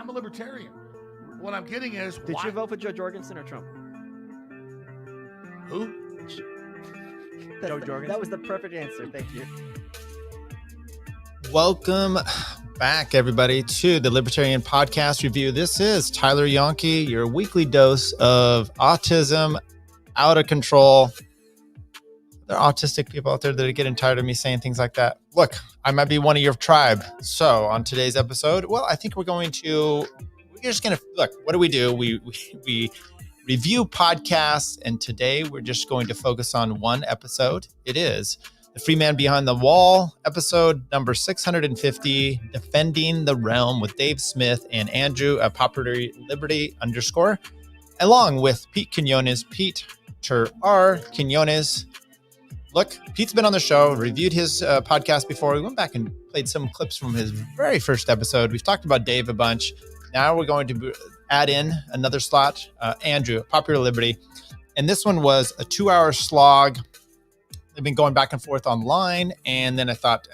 I'm a libertarian. What I'm getting is, did you vote for Joe Jorgensen or Trump? Who? Joe Jorgensen. That was the perfect answer. Thank you. Welcome back, everybody, to the Libertarian Podcast review. This is Tyler Yonke, your weekly dose of autism, out of control. There are autistic people out there that are getting tired of me saying things like that. Look, I might be one of your tribe. So on today's episode, well, I think we're just going to, look, what do? We review podcasts, and today we're just going to focus on one episode. It is the Freeman Behind the Wall, episode number 650, Defending the Realm with Dave Smith and Andrew, Popular Liberty _, along with Pete Quinones, Peter R. Quinones. Look, Pete's been on the show, reviewed his podcast before. We went back and played some clips from his very first episode. We've talked about Dave a bunch. Now we're going to add in another slot, Andrew, Popular Liberty. And this one was a 2-hour slog. They've been going back and forth online. And then I thought,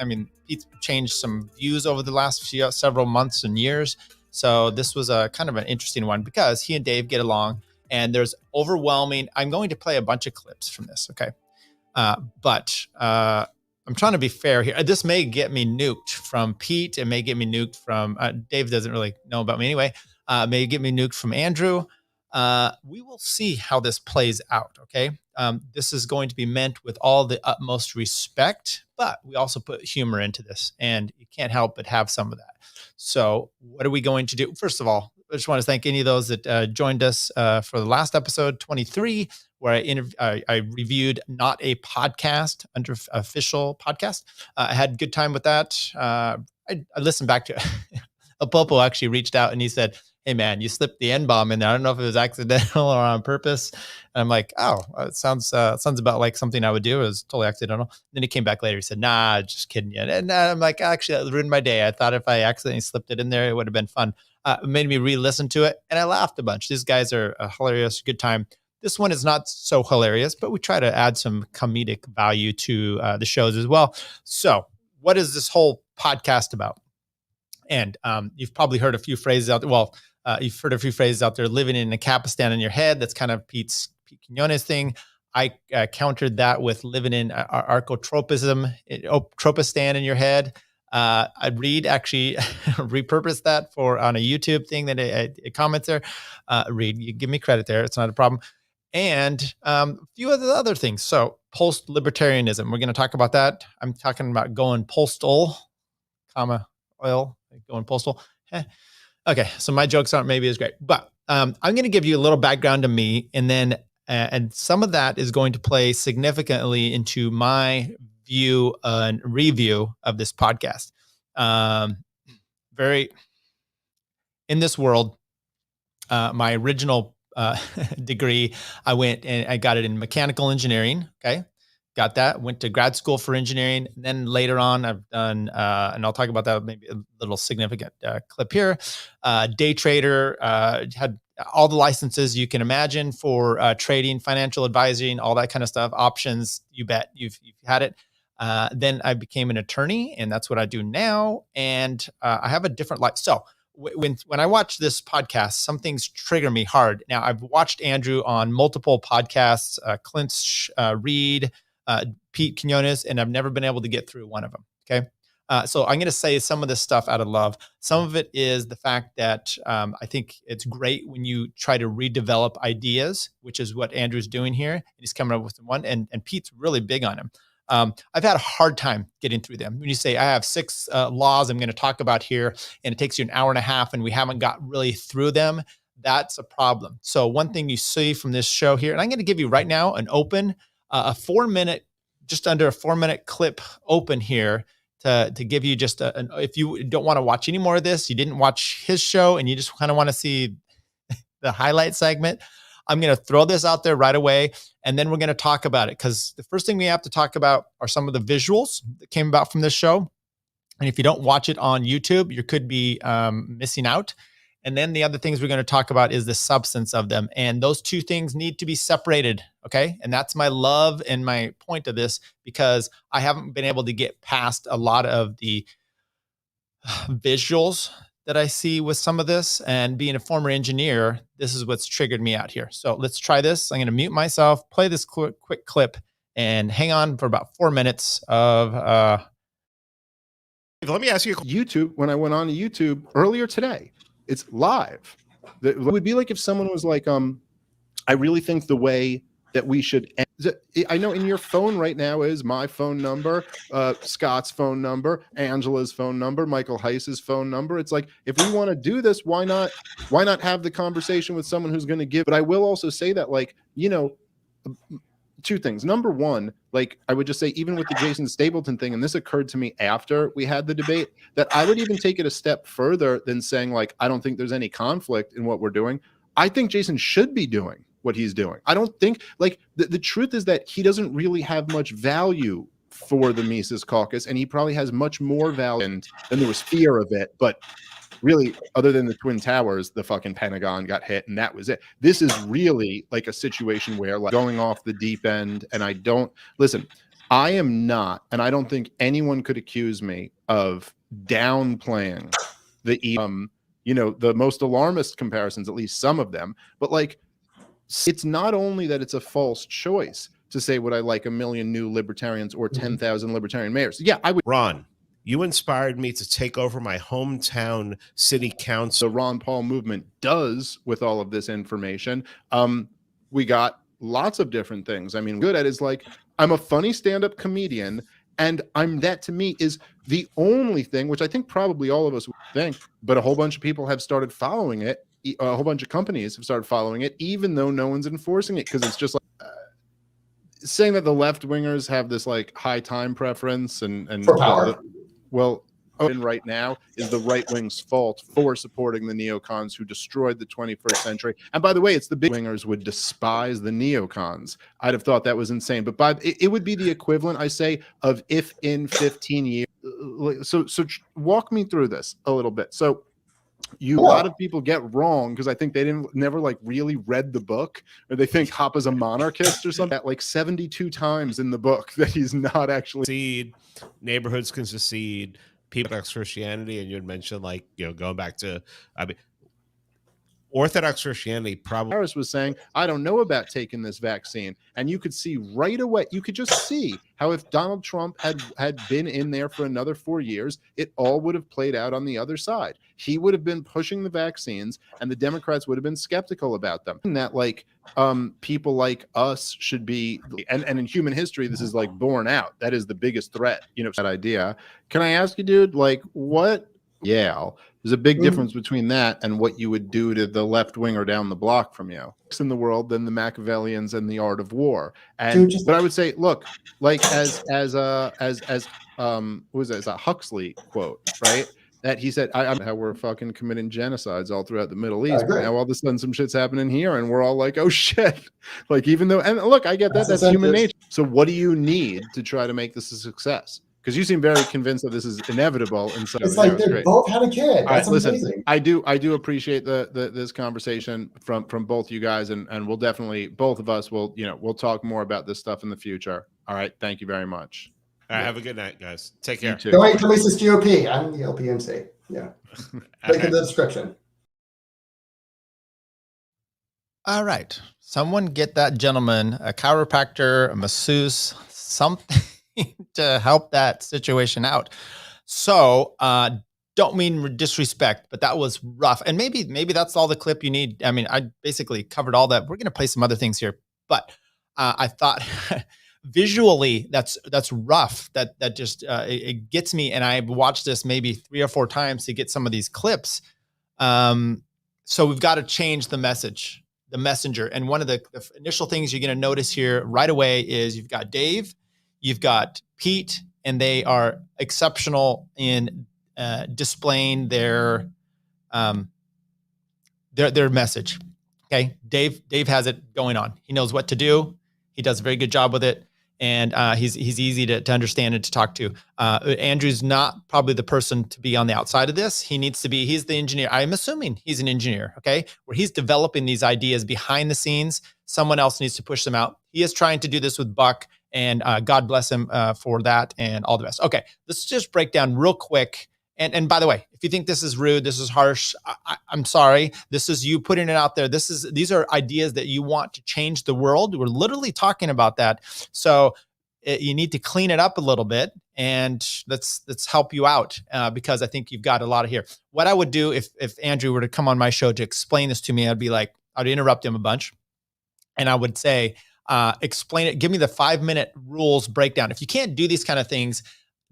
Pete's changed some views over the last several months and years. So this was a kind of an interesting one because he and Dave get along and there's overwhelming. I'm going to play a bunch of clips from this. Okay. But I'm trying to be fair here. This may get me nuked from Pete. It may get me nuked from Dave doesn't really know about me anyway. May get me nuked from Andrew. We will see how this plays out. Okay. This is going to be meant with all the utmost respect, but we also put humor into this and you can't help but have some of that. So what are we going to do? First of all, I just want to thank any of those that joined us for the last episode 23, where I reviewed Not a Podcast under official podcast. I had a good time with that. I listened back to it. Apopo actually reached out and he said, "Hey man, you slipped the N-bomb in there. I don't know if it was accidental or on purpose." And I'm like, "Oh, it sounds about like something I would do. It was totally accidental." Then he came back later. He said, "Nah, just kidding you." And I'm like, "Actually, that ruined my day. I thought if I accidentally slipped it in there, it would have been fun." It made me re-listen to it, and I laughed a bunch. These guys are hilarious, good time. This one is not so hilarious, but we try to add some comedic value to the shows as well. So what is this whole podcast about? And you've probably heard a few phrases out there. Well, you've heard a few phrases out there, living in a Capistan in your head. That's kind of Pete Quinones thing. I countered that with living in archotropism, tropistan in your head. Reed actually repurposed that on a YouTube thing that it comments there. Reed, you give me credit there. It's not a problem. And a few of the other things. So post-libertarianism, we're going to talk about that. I'm talking about going postal, oil, going postal. Okay, so my jokes aren't maybe as great, but I'm going to give you a little background to me, and then and some of that is going to play significantly into my view and review of this podcast. Very in this world, my original degree, I went and I got it in mechanical engineering. Okay. Got that, went to grad school for engineering. And then later on, I've done, and I'll talk about that, maybe a little significant clip here. Day trader, had all the licenses you can imagine for trading, financial advising, all that kind of stuff. Options, you bet you've had it. Then I became an attorney, and that's what I do now. And I have a different life. So when I watch this podcast, some things trigger me hard. Now, I've watched Andrew on multiple podcasts, Clint Reed, Pete Quinones, and I've never been able to get through one of them. Okay. So I'm going to say some of this stuff out of love. Some of it is the fact that I think it's great when you try to redevelop ideas, which is what Andrew's doing here. And he's coming up with one, and Pete's really big on him. I've had a hard time getting through them. When you say I have 6 laws I'm going to talk about here, and it takes you an hour and a half and we haven't got really through them, that's a problem. So one thing you see from this show here, and I'm going to give you right now an open, just under a 4-minute clip open here to give you just if you don't want to watch any more of this, you didn't watch his show and you just kind of want to see the highlight segment, I'm going to throw this out there right away, and then we're going to talk about it, because the first thing we have to talk about are some of the visuals that came about from this show. And if you don't watch it on YouTube, you could be missing out. And then the other things we're going to talk about is the substance of them. And those two things need to be separated. Okay. And that's my love and my point of this, because I haven't been able to get past a lot of the visuals that I see with some of this, and being a former engineer, this is what's triggered me out here. So let's try this. I'm going to mute myself, play this quick clip, and hang on for about 4 minutes of let me ask you, YouTube, when I went on to YouTube earlier today, it's live. It would be like if someone was like, I really think the way that we should end, I know in your phone right now is my phone number, Scott's phone number, Angela's phone number, Michael Heiss's phone number. It's like, if we want to do this, why not have the conversation with someone who's going to give? But I will also say that, like, you know, two things. Number one, like, I would just say, even with the Jason Stapleton thing, and this occurred to me after we had the debate, that I would even take it a step further than saying, like, I don't think there's any conflict in what we're doing. I think Jason should be doing what he's doing. I don't think, like, the truth is that he doesn't really have much value for the Mises Caucus, and he probably has much more value, and then there was fear of it, but really, other than the Twin Towers, the fucking Pentagon got hit, and that was it. This is really like a situation where, like, going off the deep end, and I don't listen. I am not, and I don't think anyone could accuse me of downplaying the you know, the most alarmist comparisons, at least some of them. But, like, it's not only that it's a false choice to say, would I like 1 million new libertarians or 10,000 libertarian mayors? Yeah, I would. Ron, you inspired me to take over my hometown city council. The Ron Paul movement does with all of this information. We got lots of different things. I mean, good at is, like, I'm a funny stand-up comedian, and that to me is the only thing, which I think probably all of us would think, but a whole bunch of people have started following it. A whole bunch of companies have started following it, even though no one's enforcing it, because it's just like saying that the left wingers have this, like, high time preference and for power. Well, right now is the right wing's fault for supporting the neocons who destroyed the 21st century. And by the way, it's the big wingers would despise the neocons. I'd have thought that was insane, but it would be the equivalent, I say, of if in 15 years. So walk me through this a little bit. So a lot of people get wrong because I think they never like really read the book, or they think Hoppa's a monarchist or something. That, like, 72 times in the book that he's not actually. Neighborhoods can secede. People Orthodox Christianity, and you had mentioned, like, you know, going back to, I mean, Orthodox Christianity probably. Harris was saying, I don't know about taking this vaccine. And you could see right away, you could just see how if Donald Trump had been in there for another 4 years, it all would have played out on the other side. He would have been pushing the vaccines, and the Democrats would have been skeptical about them. And that, like, people like us should be, and in human history, this is, like, borne out. That is the biggest threat, you know, that idea. Can I ask you, dude, like, what? Yeah, there's a big difference between that and what you would do to the left winger down the block from you in the world than the Machiavellians and the art of war. And but I would say, look, like, as what was that? It's a Huxley quote, right? That he said, I'm how we're fucking committing genocides all throughout the Middle East. But now all of a sudden some shit's happening here, and we're all like, oh shit. Like, even though, and look, I get that, that's human nature. So what do you need to try to make this a success? Because you seem very convinced that this is inevitable. And so it's like they both had a kid. That's listen, amazing. I do appreciate this conversation from both you guys, and we'll definitely, both of us will, you know, we'll talk more about this stuff in the future. All right, thank you very much. All right, have a good night, guys. Take care. Donate to Lisa's GOP. I'm the LPMC. Yeah, link in the description. All right, someone get that gentleman a chiropractor, a masseuse, something to help that situation out. So don't mean disrespect, but that was rough. And maybe that's all the clip you need. I mean, I basically covered all that. We're going to play some other things here, but I thought visually that's rough. That just it gets me. And I've watched this maybe 3 or 4 times to get some of these clips. So we've got to change the message, the messenger. And one of the initial things you're going to notice here right away is you've got Dave, you've got Pete, and they are exceptional in displaying their message. Okay, Dave has it going on. He knows what to do. He does a very good job with it, and he's easy to understand and to talk to. Andrew's not probably the person to be on the outside of this. He needs to be. He's the engineer. I'm assuming he's an engineer. Okay, where he's developing these ideas behind the scenes. Someone else needs to push them out. He is trying to do this with Buck. And God bless him for that and all the best. Okay, let's just break down real quick And by the way, if you think this is rude, this is harsh, I'm sorry. This is you putting it out there. These are ideas that you want to change the world. We're literally talking about that. So you need to clean it up a little bit, and let's help you out because I think you've got a lot of here. What I would do if Andrew were to come on my show to explain this to me, I'd be like, I'd interrupt him a bunch, and I would say, explain it. Give me the 5-minute rules breakdown. If you can't do these kind of things,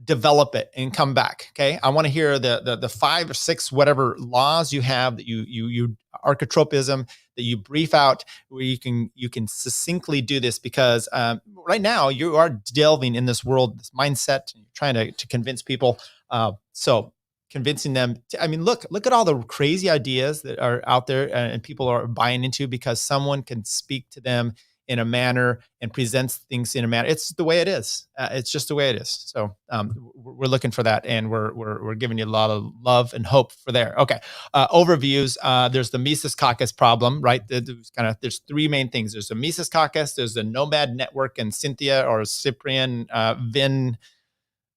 develop it and come back. Okay. I want to hear the 5 or 6, whatever laws you have that you archetropism that you brief out where you can succinctly do this because right now you are delving in this world, this mindset, and you're trying to convince people. So convincing them look at all the crazy ideas that are out there and people are buying into because someone can speak to them in a manner and presents things in a manner. It's the way it is. It's just the way it is. So we're looking for that, and we're giving you a lot of love and hope for there. Okay, overviews. There's the Mises Caucus problem, right? There's 3 main things. There's the Mises Caucus. There's the Nomad Network and Cynthia or Cyprian Vin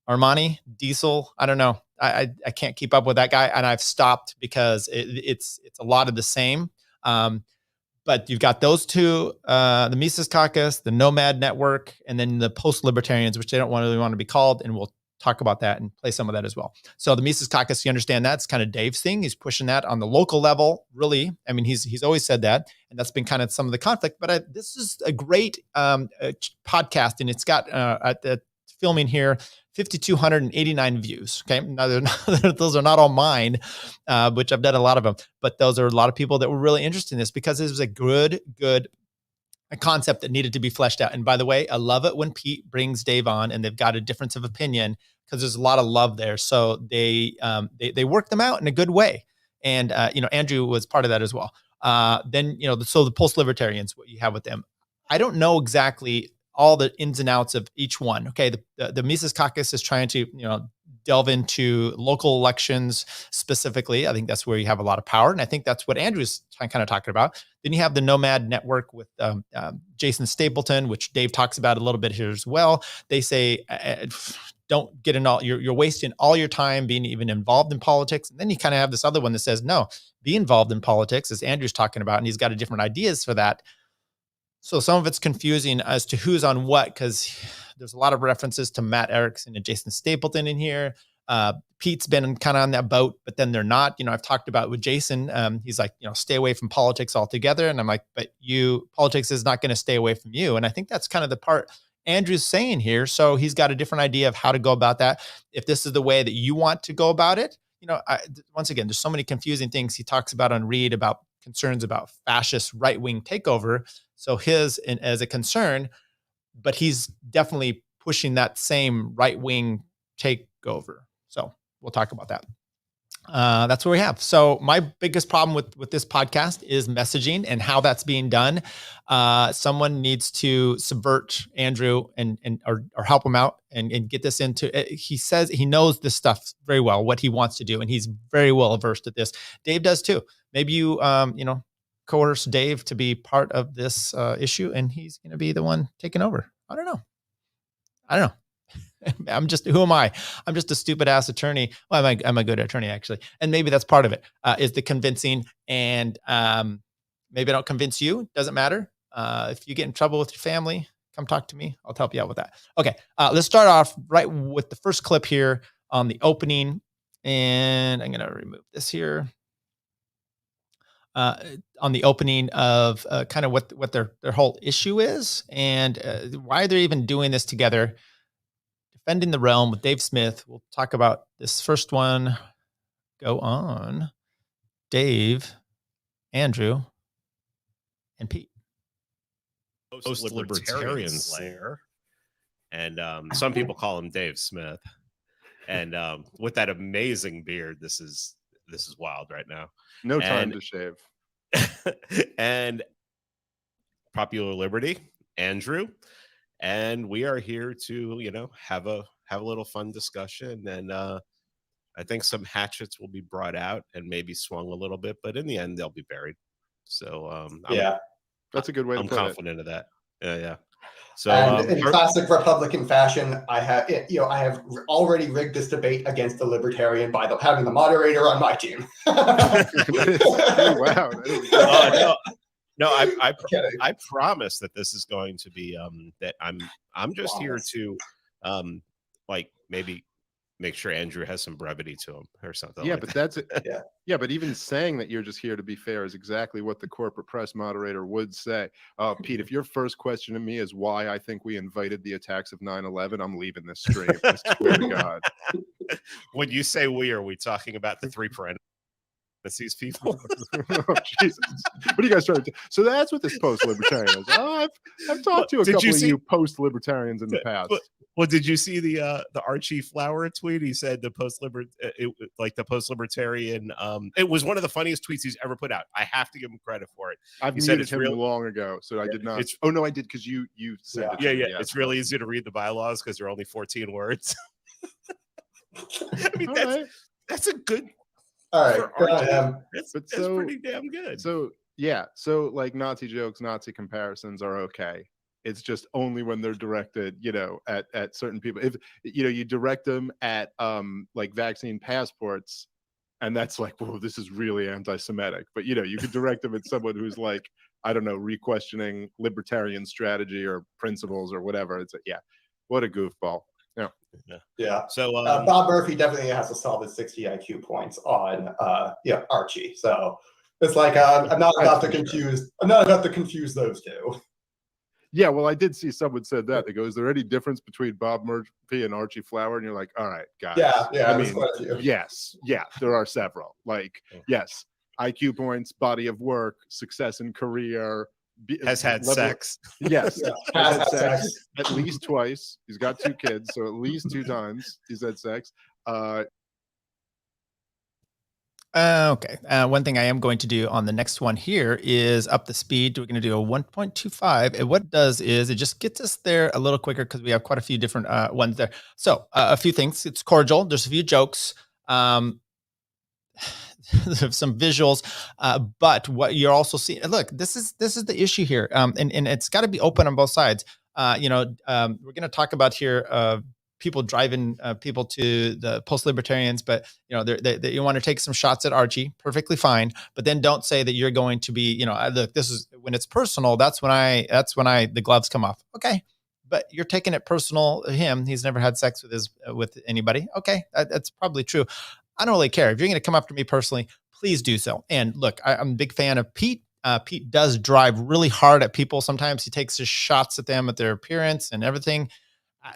Armani Diesel. I don't know. I can't keep up with that guy, and I've stopped because it's a lot of the same. But you've got those 2, the Mises Caucus, the Nomad Network, and then the post-libertarians, which they don't really want to be called. And we'll talk about that and play some of that as well. So the Mises Caucus, you understand that's kind of Dave's thing. He's pushing that on the local level, really. I mean, he's always said that. And that's been kind of some of the conflict. But this is a great podcast. And it's got at the filming here, 5,289 views. Okay. Now, those are not all mine, which I've done a lot of them, but those are a lot of people that were really interested in this because it was a good concept that needed to be fleshed out. And by the way, I love it when Pete brings Dave on and they've got a difference of opinion because there's a lot of love there. So they work them out in a good way. And, Andrew was part of that as well. Then, so the post-libertarians, what you have with them, I don't know exactly all the ins and outs of each one. Okay. The Mises Caucus is trying to, delve into local elections specifically. I think that's where you have a lot of power. And I think that's what Andrew's kind of talking about. Then you have the Nomad Network with Jason Stapleton, which Dave talks about a little bit here as well. They say, don't get in you're wasting all your time being even involved in politics. And then you kind of have this other one that says, no, be involved in politics, as Andrew's talking about. And he's got different ideas for that. So some of it's confusing as to who's on what, because there's a lot of references to Matt Erickson and Jason Stapleton in here. Pete's been kind of on that boat, but then they're not. I've talked about with Jason. He's like, stay away from politics altogether. And I'm like, but politics is not going to stay away from you. And I think that's kind of the part Andrew's saying here. So he's got a different idea of how to go about that. If this is the way that you want to go about it, once again, there's so many confusing things he talks about on Read about concerns about fascist right-wing takeover. So his as a concern, but he's definitely pushing that same right-wing takeover. So we'll talk about that. That's what we have. So my biggest problem with this podcast is messaging and how that's being done. Someone needs to subvert Andrew or help him out and get this into. He says he knows this stuff very well, what he wants to do, and he's very well versed at this. Dave does too. Maybe you coerce Dave to be part of this issue, and he's going to be the one taking over. I don't know. Who am I? I'm just a stupid ass attorney. Well, I'm a good attorney actually. And maybe that's part of it, is the convincing. And maybe I don't convince you. Doesn't matter. If you get in trouble with your family, come talk to me. I'll help you out with that. Okay. Let's start off right with the first clip here on the opening. And I'm going to remove this here. On the opening of kind of what their whole issue is and why they're even doing this together. Defending the Realm with Dave Smith. We'll talk about this first one. Go on. Dave, Andrew, and Pete. Post-libertarian slayer. And some people call him Dave Smith. And with that amazing beard, this is wild right now. No time to shave. And Popular Liberty, Andrew. And we are here to, have a little fun discussion. And I think some hatchets will be brought out and maybe swung a little bit, but in the end, they'll be buried. So that's a good way to put it. I'm confident of that. Yeah. So, and in classic Republican fashion, I have already rigged this debate against the Libertarian by having the moderator on my team. Wow. No, I promise that this is going to be that I'm just here to like maybe make sure Andrew has some brevity to him or something. Yeah, like but that. that's it. Yeah, but even saying that you're just here to be fair is exactly what the corporate press moderator would say. Pete, if your first question to me is why I think we invited the attacks of 9/11, I'm leaving this stream. I swear to God. When you say we, are we talking about the three parentheses people? Oh, Jesus. What are you guys trying to do? So that's what this post-libertarian is. Oh, I've talked to a couple of you post-libertarians in the past. Well, did you see the Archie Flower tweet? He said the post-libertarian. It was one of the funniest tweets he's ever put out. I have to give him credit for it. I've muted him long ago, so I did not. Oh no, I did because you said it. Yeah. It's really easy to read the bylaws because they're only 14 words. I mean, that's a good. All right, that's pretty damn good. So like Nazi jokes, Nazi comparisons are okay. It's just only when they're directed, at certain people. If you direct them at like vaccine passports, and that's like, whoa, this is really anti-Semitic. But you could direct them at someone who's like, I don't know, re-questioning libertarian strategy or principles or whatever. It's what a goofball. Yeah. So Bob Murphy definitely has to solve his 60 IQ points on Archie. So it's like I'm not about to confuse those two. Yeah, well, I did see someone said that. They go, is there any difference between Bob Murphy and Archie Flower? And you're like, all right, guys. Yeah. I mean, yes, there are several. Like, yes, IQ points, body of work, success in career. Has had sex. Yes, has had sex at least twice. He's got 2 kids, so at least 2 times he's had sex. Okay. One thing I am going to do on the next one here is up the speed. We're going to do a 1.25. And what it does is it just gets us there a little quicker because we have quite a few different ones there. So a few things. It's cordial. There's a few jokes. There's some visuals, but what you're also seeing, look, this is the issue here. And it's got to be open on both sides. We're going to talk about here, people driving people to the post-libertarians, but they you want to take some shots at Archie, perfectly fine. But then don't say that you're going to be, look, this is when it's personal. That's when the gloves come off. Okay. But you're taking it personal. Him, he's never had sex with anybody. Okay. That's probably true. I don't really care. If you're going to come after me personally, please do so. And look, I'm a big fan of Pete. Pete does drive really hard at people. Sometimes he takes his shots at them, at their appearance and everything.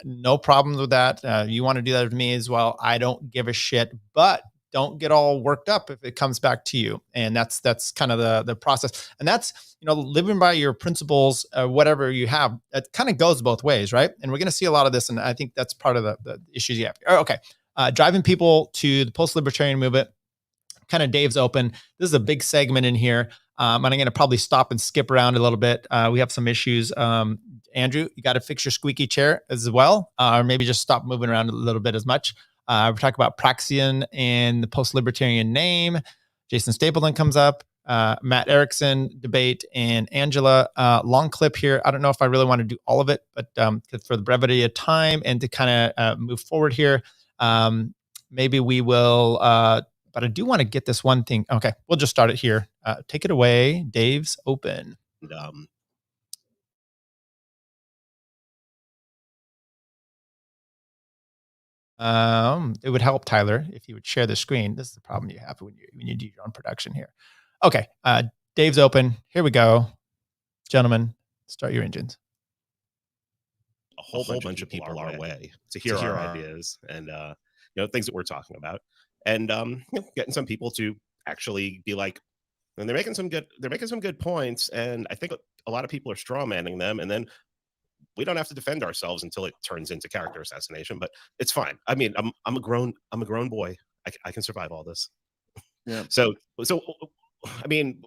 No problems with that. You want to do that with me as well. I don't give a shit, but don't get all worked up if it comes back to you. And that's kind of the process. And that's, living by your principles, whatever you have, it kind of goes both ways, right? And we're going to see a lot of this. And I think that's part of the issues you have. Okay. Driving people to the post-libertarian movement, kind of Dave's open. This is a big segment in here. And I'm going to probably stop and skip around a little bit. We have some issues. Andrew, you got to fix your squeaky chair as well, or maybe just stop moving around a little bit as much. We're talking about Praxian and the post-libertarian name. Jason Stapleton comes up, Matt Erickson debate, and Angela. Long clip here. I don't know if I really want to do all of it, but for the brevity of time and to kind of move forward here, maybe we will, but I do want to get this one thing. Okay, we'll just start it here. Take it away. Dave's open. It would help, Tyler, if you would share the screen. This is the problem you have when you do your own production here. Okay, Dave's open. Here we go. Gentlemen, start your engines. A whole bunch of people our way to hear our ideas and things that we're talking about, and getting some people to actually be like, and they're making some good points, and I think a lot of people are straw manning them, and then we don't have to defend ourselves until it turns into character assassination, but it's fine. I mean, I'm a grown boy. I can survive all this. Yeah. So I mean,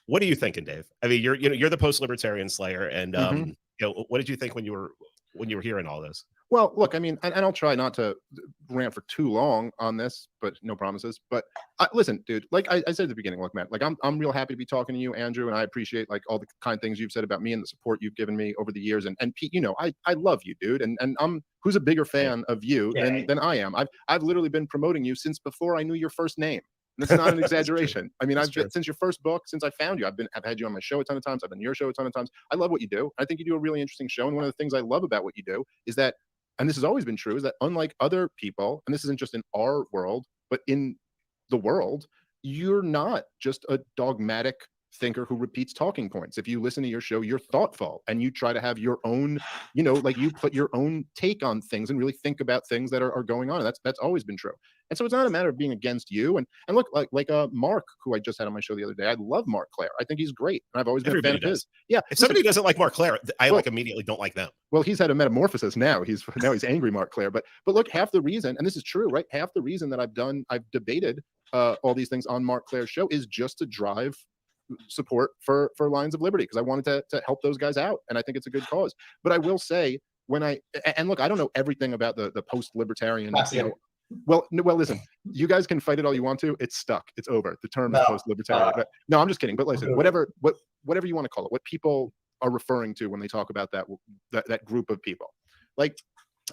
what are you thinking, Dave? I mean, you're the post-libertarian slayer, and what did you think when you were hearing all this? Well, look, I mean, and I'll try not to rant for too long on this, but no promises. But listen, dude, like I said at the beginning, look, man, like I'm real happy to be talking to you, Andrew, and I appreciate like all the kind things you've said about me and the support you've given me over the years. And Pete, you know, I love you, dude, and who's a bigger fan of you than I am. I've literally been promoting you since before I knew your first name. And it's not an exaggeration. I mean, since your first book, since I found you, I've had you on my show a ton of times. I've been on your show a ton of times. I love what you do. I think you do a really interesting show. And one of the things I love about what you do is that, and this has always been true, is that unlike other people, and this isn't just in our world, but in the world, you're not just a dogmatic thinker who repeats talking points. If you listen to your show, you're thoughtful and you try to have your own, you know, like you put your own take on things and really think about things that are going on. And that's always been true. And so it's not a matter of being against you. And look, like Mark, who I just had on my show the other day, I love Mark Claire. I think he's great. And I've always been a fan of his. Yeah. If somebody doesn't like Mark Claire, I like immediately don't like them. Well, he's had a metamorphosis now. He's angry Mark Claire. But look, half the reason, and this is true, right? Half the reason that I've debated all these things on Mark Claire's show is just to drive support for Lions of Liberty, because I wanted to help those guys out, and I think it's a good cause. But I will say, and look, I don't know everything about the post-libertarian. Well, listen, you guys can fight it all you want to. It's stuck. It's over. The term is post-libertarian. But no, I'm just kidding. But listen, whatever you want to call it, what people are referring to when they talk about that group of people, like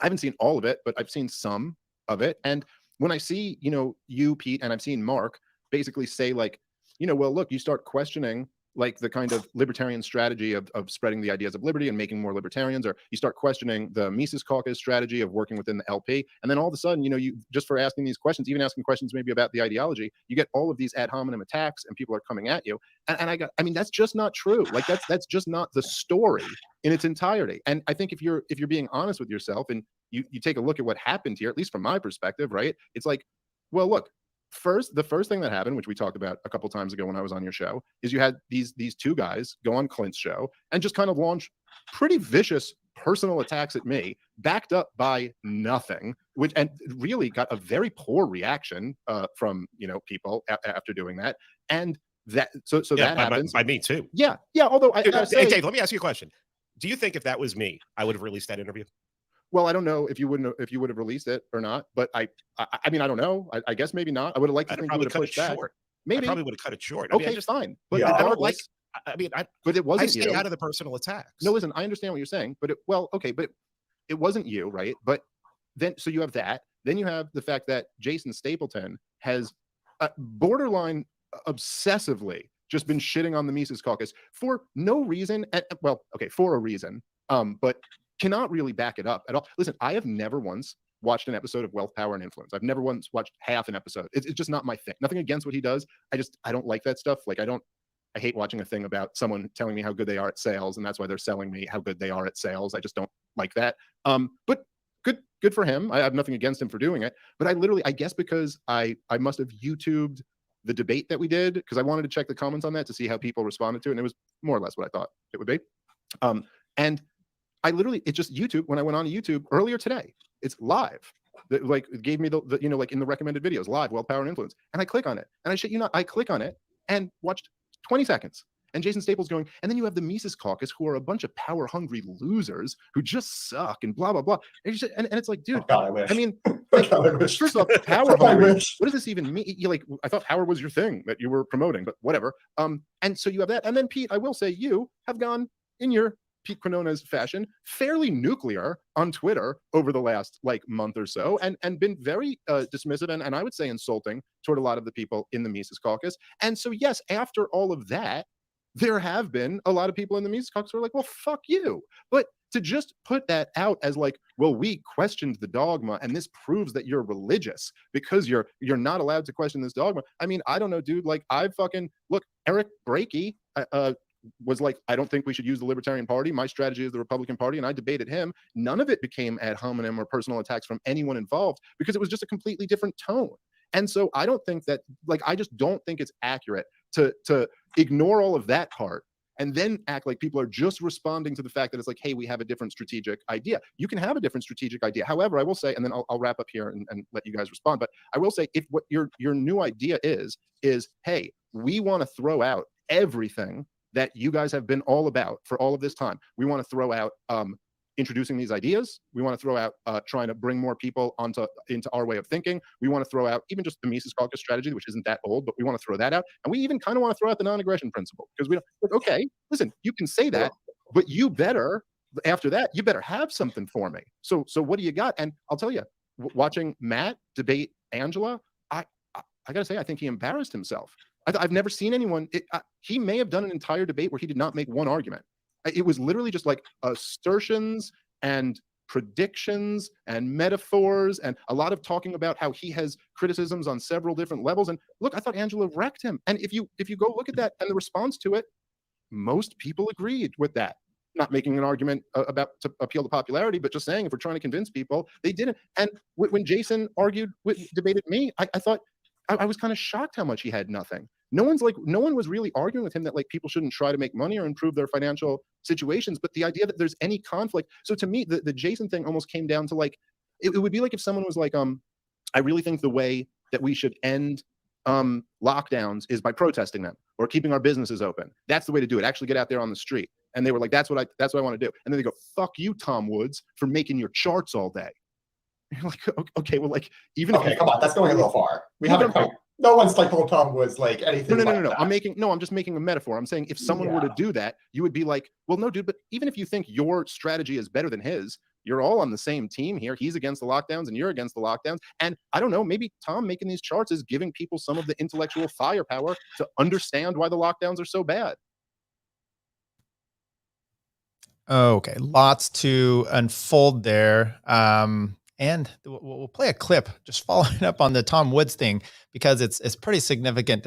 I haven't seen all of it, but I've seen some of it. And when I see, you know, you, Pete, and I've seen Mark basically say like, you know, well, look, you start questioning like the kind of libertarian strategy of spreading the ideas of liberty and making more libertarians, or you start questioning the Mises Caucus strategy of working within the LP. And then all of a sudden, you know, you just for asking these questions, even asking questions maybe about the ideology, you get all of these ad hominem attacks and people are coming at you. And I mean, that's just not true. Like that's just not the story in its entirety. And I think if you're being honest with yourself and you take a look at what happened here, at least from my perspective, right? It's like, well, look, the first thing that happened, which we talked about a couple times ago when I was on your show, is you had these two guys go on Clint's show and just kind of launch pretty vicious personal attacks at me, backed up by nothing, and really got a very poor reaction from, you know, people after doing that. And that that happens by me too. Yeah. Although I gotta say, hey, Dave, let me ask you a question. Do you think if that was me, I would have released that interview? Well, I don't know if you would have released it or not, but I mean, I don't know. I guess maybe not. I would have liked to think you would have pushed back. Maybe. I probably would have cut it short. Okay, fine. But I don't like. I mean, but it wasn't you. I stay out of the personal attacks. No, listen, I understand what you're saying, but it wasn't you, right? But then, so you have that. Then you have the fact that Jason Stapleton has borderline obsessively just been shitting on the Mises Caucus for no reason. For a reason, but cannot really back it up at all. Listen, I have never once watched an episode of Wealth, Power, and Influence. I've never once watched half an episode. It's just not my thing. Nothing against what he does. I don't like that stuff. Like I hate watching a thing about someone telling me how good they are at sales, and that's why they're selling me how good they are at sales. I just don't like that. But good for him. I have nothing against him for doing it. But I guess because I must have YouTubed the debate that we did, because I wanted to check the comments on that to see how people responded to it, and it was more or less what I thought it would be. And it's just YouTube. When I went on to YouTube earlier today, it's live. It gave me the you know, like in the recommended videos, live, Wealth, Power, and Influence. And I click on it. And I shit you not, I click on it and watched 20 seconds. And Jason Staples going, and then you have the Mises Caucus, who are a bunch of power-hungry losers who just suck and blah, blah, blah. And it's like, dude, God, I wish. I mean, first off, power-hungry, what does this even mean? I thought power was your thing that you were promoting, but whatever. And so you have that. And then, Pete, I will say you have gone in your Pete Quinones fashion, fairly nuclear on Twitter over the last month or so, and been very dismissive and I would say insulting toward a lot of the people in the Mises Caucus. And so, yes, after all of that, there have been a lot of people in the Mises Caucus who are like, well, fuck you. But to just put that out as well, we questioned the dogma and this proves that you're religious because you're not allowed to question this dogma. I mean, I don't know, dude. Eric Brakey was like, I don't think we should use the Libertarian Party. My strategy is the Republican Party, and I debated him. None of it became ad hominem or personal attacks from anyone involved because it was just a completely different tone. And so I don't think that, I just don't think it's accurate to ignore all of that part and then act like people are just responding to the fact that it's like, hey, we have a different strategic idea. You can have a different strategic idea. However, I will say, and then I'll wrap up here and let you guys respond, but I will say, if what your new idea is, hey, we want to throw out everything that you guys have been all about for all of this time. We want to throw out introducing these ideas. We want to throw out trying to bring more people into our way of thinking. We want to throw out even just the Mises Caucus strategy, which isn't that old, but we want to throw that out. And we even kind of want to throw out the non-aggression principle, because we don't, like, okay, listen, you can say that, but you better, after that, you better have something for me. So what do you got? And I'll tell you, watching Matt debate Angela, I got to say, I think he embarrassed himself. I've never seen anyone. He may have done an entire debate where he did not make one argument. It was literally just like assertions and predictions and metaphors and a lot of talking about how he has criticisms on several different levels. And look, I thought Angela wrecked him. And if you go look at that and the response to it, most people agreed with that. Not making an argument about to appeal to popularity, but just saying if we're trying to convince people, they didn't. And when Jason debated me, I thought I was kind of shocked how much he had nothing. No one was really arguing with him that like people shouldn't try to make money or improve their financial situations, but the idea that there's any conflict. So to me, the Jason thing almost came down to like, it would be like if someone was like, I really think the way that we should end lockdowns is by protesting them or keeping our businesses open. That's the way to do it. Actually get out there on the street. And they were like, that's what I want to do. And then they go, fuck you, Tom Woods, for making your charts all day. You're like, okay, well, like, even okay, come on, that's going a little far. We haven't quite. No one's like told Tom Woods like anything. No. I'm just making a metaphor. I'm saying if someone were to do that, you would be like, well, no, dude, but even if you think your strategy is better than his, you're all on the same team here. He's against the lockdowns and you're against the lockdowns. And I don't know, maybe Tom making these charts is giving people some of the intellectual firepower to understand why the lockdowns are so bad. Okay, lots to unfold there. And we'll play a clip just following up on the Tom Woods thing, because it's pretty significant.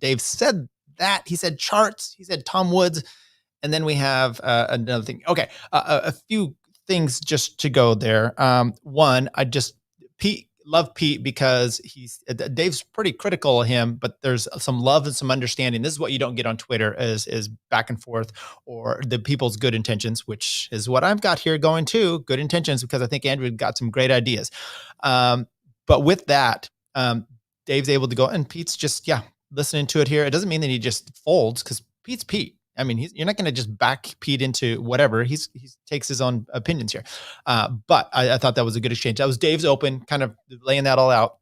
Dave said that. He said charts. He said Tom Woods. And then we have another thing. Okay, a few things just to go there. One, love Pete because Dave's pretty critical of him, but there's some love and some understanding. This is what you don't get on Twitter is back and forth or the people's good intentions, which is what I've got here going too. Good intentions, because I think Andrew got some great ideas. But with that, Dave's able to go, and Pete's just, listening to it here. It doesn't mean that he just folds, because Pete's Pete. I mean, you're not going to just back Pete into whatever. He takes his own opinions here. But I thought that was a good exchange. That was Dave's open, kind of laying that all out.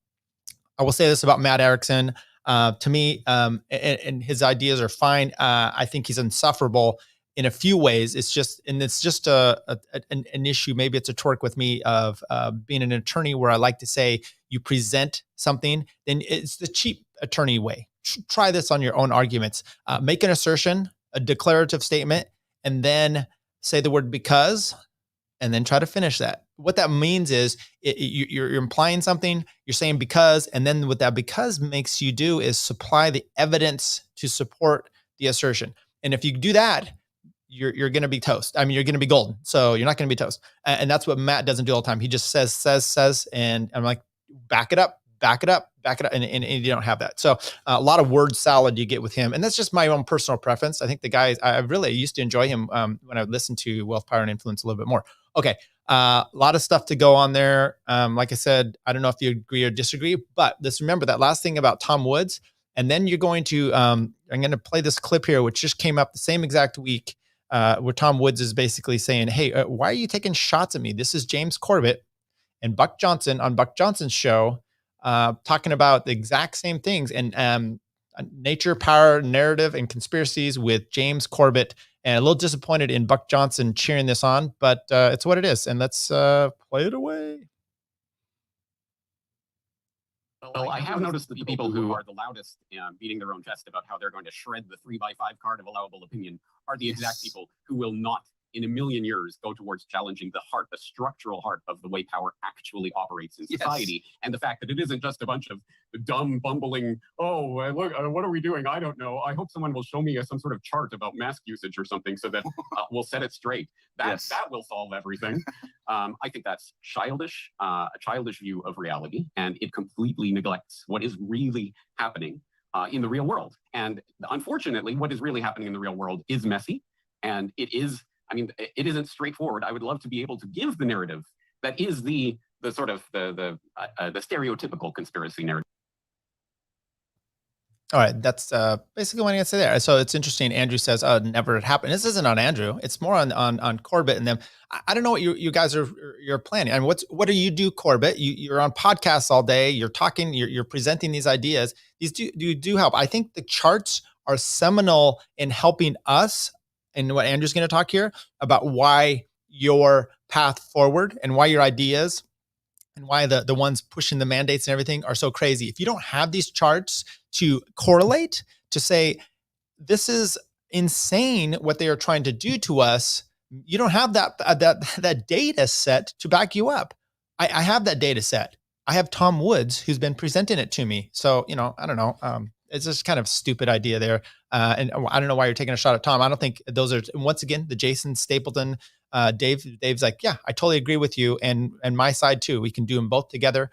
I will say this about Matt Erickson. To me, and his ideas are fine. I think he's insufferable in a few ways. It's just an issue. Maybe it's a torque with me of being an attorney where I like to say you present something, then it's the cheap attorney way. Try this on your own arguments. Make an assertion, a declarative statement, and then say the word because, and then try to finish that. What that means is you're implying something, you're saying because, and then what that because makes you do is supply the evidence to support the assertion. And if you do that, you're going to be toast. I mean, you're going to be golden. So you're not going to be toast. And that's what Matt doesn't do all the time. He just says, and I'm like, back it up. And you don't have that. So a lot of word salad you get with him. And that's just my own personal preference. I think the guy, I really used to enjoy him when I listened to Wealth, Power, and Influence a little bit more. Okay. A lot of stuff to go on there. Like I said, I don't know if you agree or disagree, but let's remember that last thing about Tom Woods. And then you're going to, I'm going to play this clip here, which just came up the same exact week where Tom Woods is basically saying, hey, why are you taking shots at me? This is James Corbett and Buck Johnson on Buck Johnson's show. Talking about the exact same things and nature, power, narrative, and conspiracies with James Corbett. And a little disappointed in Buck Johnson cheering this on, but it's what it is. And let's play it away. Well, I have noticed that the people who are the loudest beating their own chest about how they're going to shred the 3x5 card of allowable opinion are the exact people who will not in a million years go towards challenging the heart, the structural heart of the way power actually operates in society. Yes. And the fact that it isn't just a bunch of dumb, bumbling, look, what are we doing? I don't know. I hope someone will show me some sort of chart about mask usage or something so that we'll set it straight. That will solve everything. I think that's childish, a childish view of reality, and it completely neglects what is really happening in the real world. And unfortunately, what is really happening in the real world is messy, and it isn't straightforward. I would love to be able to give the narrative that is the sort of the stereotypical conspiracy narrative. All right, that's basically what I'm gonna say there. So it's interesting. Andrew says, "Oh, never happened." This isn't on Andrew. It's more on Corbett and them. I don't know what you guys you're planning. I mean, what do you do, Corbett? You're on podcasts all day. You're talking. You're presenting these ideas. These do help. I think the charts are seminal in helping us. And what Andrew's going to talk here about why your path forward and why your ideas and why the ones pushing the mandates and everything are so crazy. If you don't have these charts to correlate, to say, this is insane what they are trying to do to us, you don't have that data set to back you up. I have that data set. I have Tom Woods, who's been presenting it to me. So, I don't know. It's just kind of stupid idea there. And I don't know why you're taking a shot at Tom. I don't think those are, once again, the Jason Stapleton, Dave's like, yeah, I totally agree with you. And my side too, we can do them both together.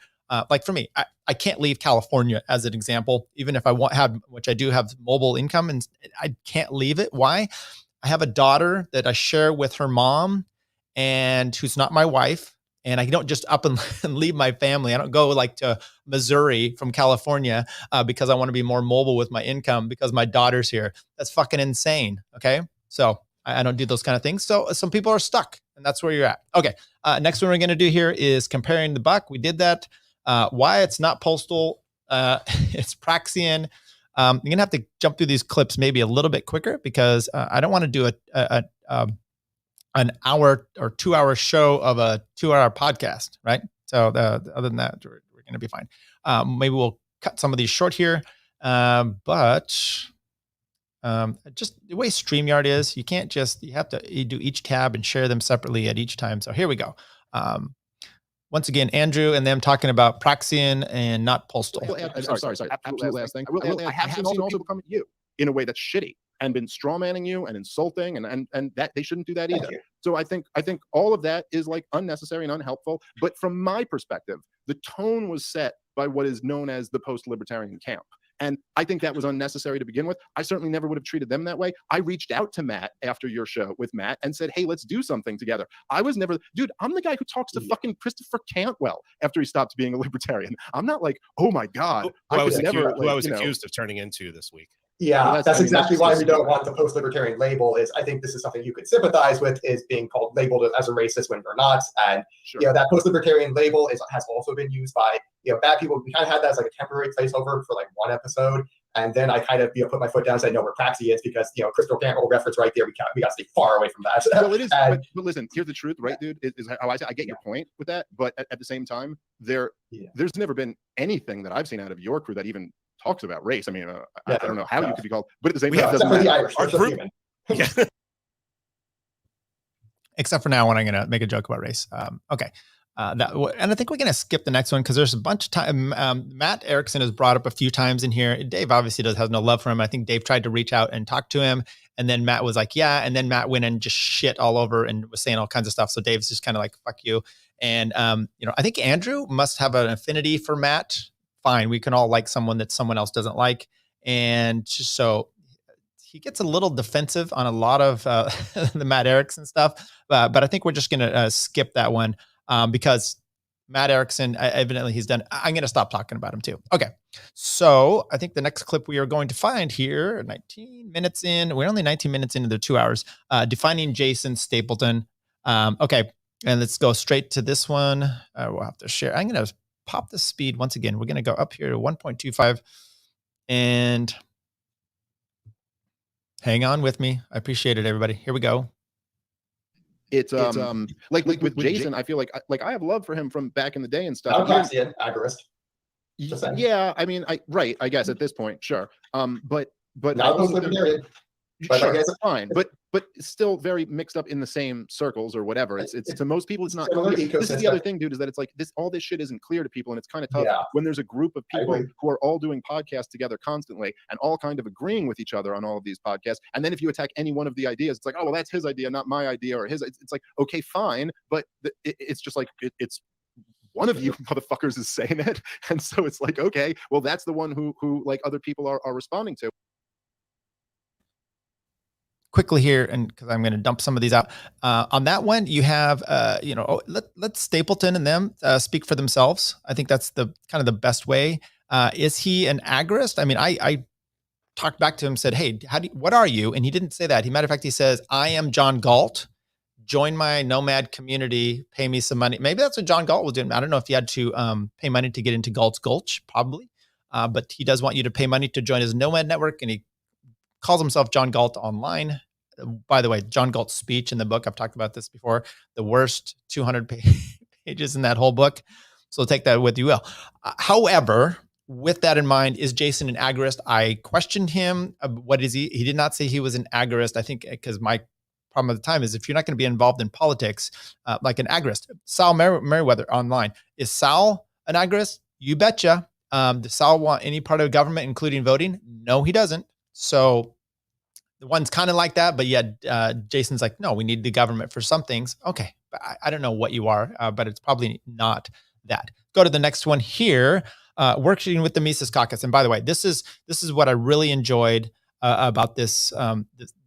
Like for me, I can't leave California as an example, even if I which I do have mobile income, and I can't leave it. Why? I have a daughter that I share with her mom, and who's not my wife. And I don't just up and leave my family. I don't go like to Missouri from California because I want to be more mobile with my income because my daughter's here. That's fucking insane. Okay. So I don't do those kind of things. So some people are stuck, and that's where you're at. Okay. Next one we're going to do here is comparing the buck. We did that. Why it's not postal. It's Praxian. You're going to have to jump through these clips maybe a little bit quicker because I don't want to do an hour or 2 hour show of a 2 hour podcast, right? So other than that, we're going to be fine. Maybe we'll cut some of these short here, but just the way StreamYard is, you can't you have to do each tab and share them separately at each time. So here we go. Once again, Andrew and them talking about Praxian and not postal. I'm sorry. Absolute last thing. I have seen also people come at you in a way that's shitty and been strawmanning you and insulting and that they shouldn't do that either. So I think all of that is like unnecessary and unhelpful. But from my perspective, the tone was set by what is known as the post-libertarian camp. And I think that was unnecessary to begin with. I certainly never would have treated them that way. I reached out to Matt after your show with Matt and said, hey, let's do something together. I was never, dude, I'm the guy who talks to fucking Christopher Cantwell after he stopped being a libertarian. I'm not like, oh my God. Who I was accused of turning into this week. Yeah, that's exactly why we don't want the post-libertarian label. Is I think this is something you could sympathize with, is being labeled as a racist when we're not. And that post-libertarian label has also been used by bad people. We kind of had that as like a temporary placeover for like one episode, and then I kind of put my foot down and said, no, we're Praxians because Crystal Campbell reference right there. We got to stay far away from that. Well, it is. But listen, here's the truth, right, dude? Is how I say. I get your point with that, but at the same time, there's never been anything that I've seen out of your crew that even talks about race. I mean, I don't know how you could be called, but at the same time, except for the Irish. Except for now when I'm going to make a joke about race. Okay. And I think we're going to skip the next one because there's a bunch of time. Matt Erickson has brought up a few times in here. Dave obviously has no love for him. I think Dave tried to reach out and talk to him. And then Matt was like, yeah. And then Matt went and just shit all over and was saying all kinds of stuff. So Dave's just kind of like, fuck you. And, I think Andrew must have an affinity for Matt. Fine. We can all like someone that someone else doesn't like. And so he gets a little defensive on a lot of the Matt Erickson stuff. But I think we're just going to skip that one because Matt Erickson, evidently he's done. I'm going to stop talking about him too. Okay. So I think the next clip we are going to find here, 19 minutes in, we're only 19 minutes into the 2 hours, defining Jason Stapleton. Okay. And let's go straight to this one. We'll have to share. I'm going to pop the speed once again. We're going to go up here to 1.25 and hang on with me. I appreciate it, everybody. Here we go. It's like with Jason, I feel like I have love for him from back in the day and stuff. I'm Praxian, agorist. Yeah, I mean, I guess at this point, sure. But not post-libertarian. Sure, that's fine. But it's still very mixed up in the same circles or whatever. It's to most people, it's not clear. This is the other thing, dude, is that it's like all this shit isn't clear to people, and it's kind of tough when there's a group of people who are all doing podcasts together constantly and all kind of agreeing with each other on all of these podcasts. And then if you attack any one of the ideas, it's like, oh well, that's his idea, not my idea, or his. It's like, okay, fine, but it's just like it's one of you motherfuckers is saying it, and so it's like, okay, well, that's the one who like other people are responding to. Quickly here, and because I'm going to dump some of these out. On that one, you have, let Stapleton and them speak for themselves. I think that's the kind of the best way. Is he an agorist? I mean, I talked back to him, said, hey, what are you? And he didn't say that. Matter of fact, he says, I am John Galt. Join my nomad community, pay me some money. Maybe that's what John Galt was doing. I don't know if he had to pay money to get into Galt's Gulch, probably. But he does want you to pay money to join his nomad network. And he calls himself John Galt online. By the way, John Galt's speech in the book, I've talked about this before, the worst 200 pages in that whole book. So take that with you will. However, with that in mind, is Jason an agorist? I questioned him. What is he? He did not say he was an agorist. I think because my problem at the time is if you're not going to be involved in politics, like an agorist. Sal Merriweather online. Is Sal an agorist? You betcha. Does Sal want any part of government, including voting? No, he doesn't. So the one's kind of like that, but yet Jason's like, no, we need the government for some things. Okay, I don't know what you are, but it's probably not that. Go to the next one here. Working with the Mises Caucus. And by the way, this is what I really enjoyed about this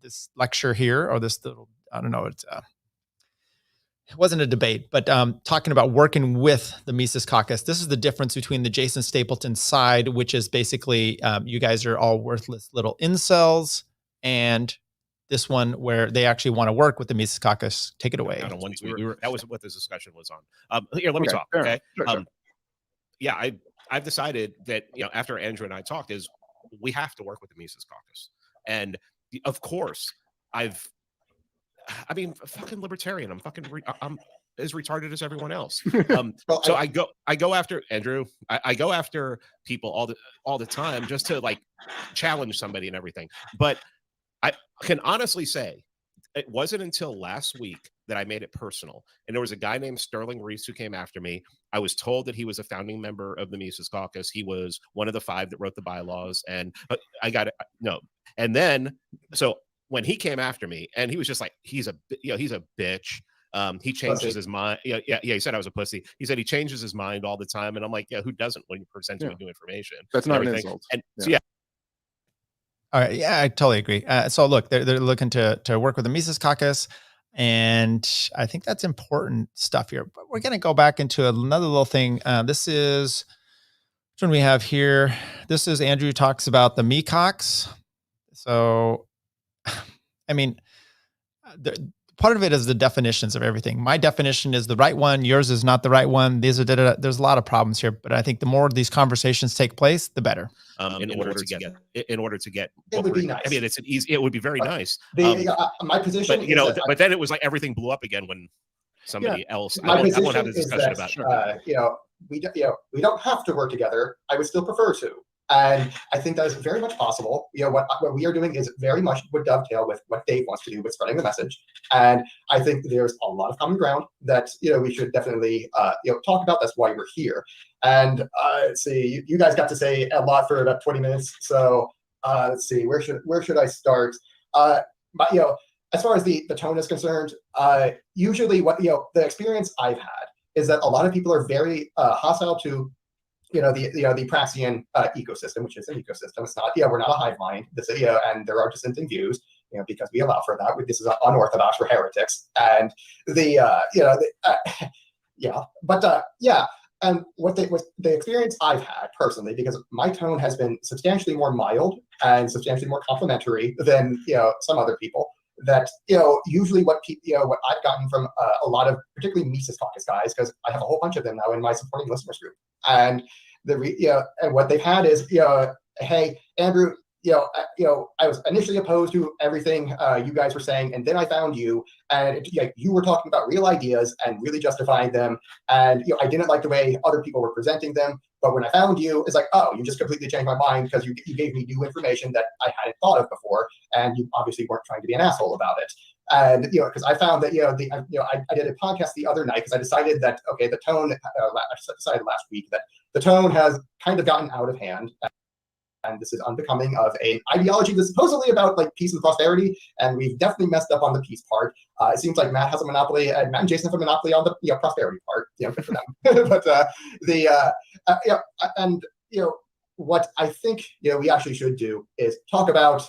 this lecture here, or this little, I don't know, it wasn't a debate, but talking about working with the Mises Caucus. This is the difference between the Jason Stapleton side, which is basically you guys are all worthless little incels, and this one where they actually want to work with the Mises Caucus. Take it away. That was what this discussion was on. Here, let me talk. Okay. Sure. Yeah, I've decided that, after Andrew and I talked, is we have to work with the Mises Caucus. And of course, fucking libertarian. I'm as retarded as everyone else. So I go after Andrew. I go after people all the time just to like challenge somebody and everything. But I can honestly say it wasn't until last week that I made it personal. And there was a guy named Sterling Reese who came after me. I was told that he was a founding member of the Mises Caucus. He was one of the 5 that wrote the bylaws. And I got it. No. And then, so when he came after me, and he was just like, he's a bitch. He changes his mind. Yeah. He said I was a pussy. He said he changes his mind all the time. And I'm like, yeah, who doesn't when you present with new information? That's not an insult. And so, yeah. All right. Yeah, I totally agree. So look, they're looking to work with the Mises Caucus. And I think that's important stuff here. But we're going to go back into another little thing. This is which one we have here. This is Andrew talks about the MiCaucians. So, I mean, part of it is the definitions of everything. My definition is the right one. Yours is not the right one. There's a lot of problems here, but I think the more these conversations take place, the better. In order to get, it would be nice. I mean, it would be very nice. My position, but then it was like everything blew up again when somebody else. My position I won't have this discussion about. We don't have to work together. I would still prefer to. And I think that is very much possible. What we are doing is very much would dovetail with what Dave wants to do with spreading the message. And I think there's a lot of common ground that, we should definitely, talk about. That's why we're here. And let's see, you guys got to say a lot for about 20 minutes. So let's see, where should I start? But, as far as the tone is concerned, usually what, the experience I've had is that a lot of people are very hostile to the Praxian ecosystem, which is an ecosystem. It's not, we're not a hive mind. This, and there are dissenting views, because we allow for that. This is unorthodox for heretics, and and what the experience I've had personally, because my tone has been substantially more mild and substantially more complimentary than some other people. That usually what I've gotten from a lot of particularly Mises Caucus guys, because I have a whole bunch of them now in my supporting listeners group, and and what they've had is hey Andrew, I was initially opposed to everything you guys were saying, and then I found you, and you were talking about real ideas and really justifying them, and I didn't like the way other people were presenting them. But when I found you, it's like, oh, you just completely changed my mind because you gave me new information that I hadn't thought of before, and you obviously weren't trying to be an asshole about it. And because I found that I did a podcast the other night because I decided that the tone I decided last week that the tone has kind of gotten out of hand. And this is unbecoming of an ideology that's supposedly about like peace and prosperity, and we've definitely messed up on the peace part. It seems like Matt has a monopoly, and Matt and Jason have a monopoly on the prosperity part. Good for them. But what I think we actually should do is talk about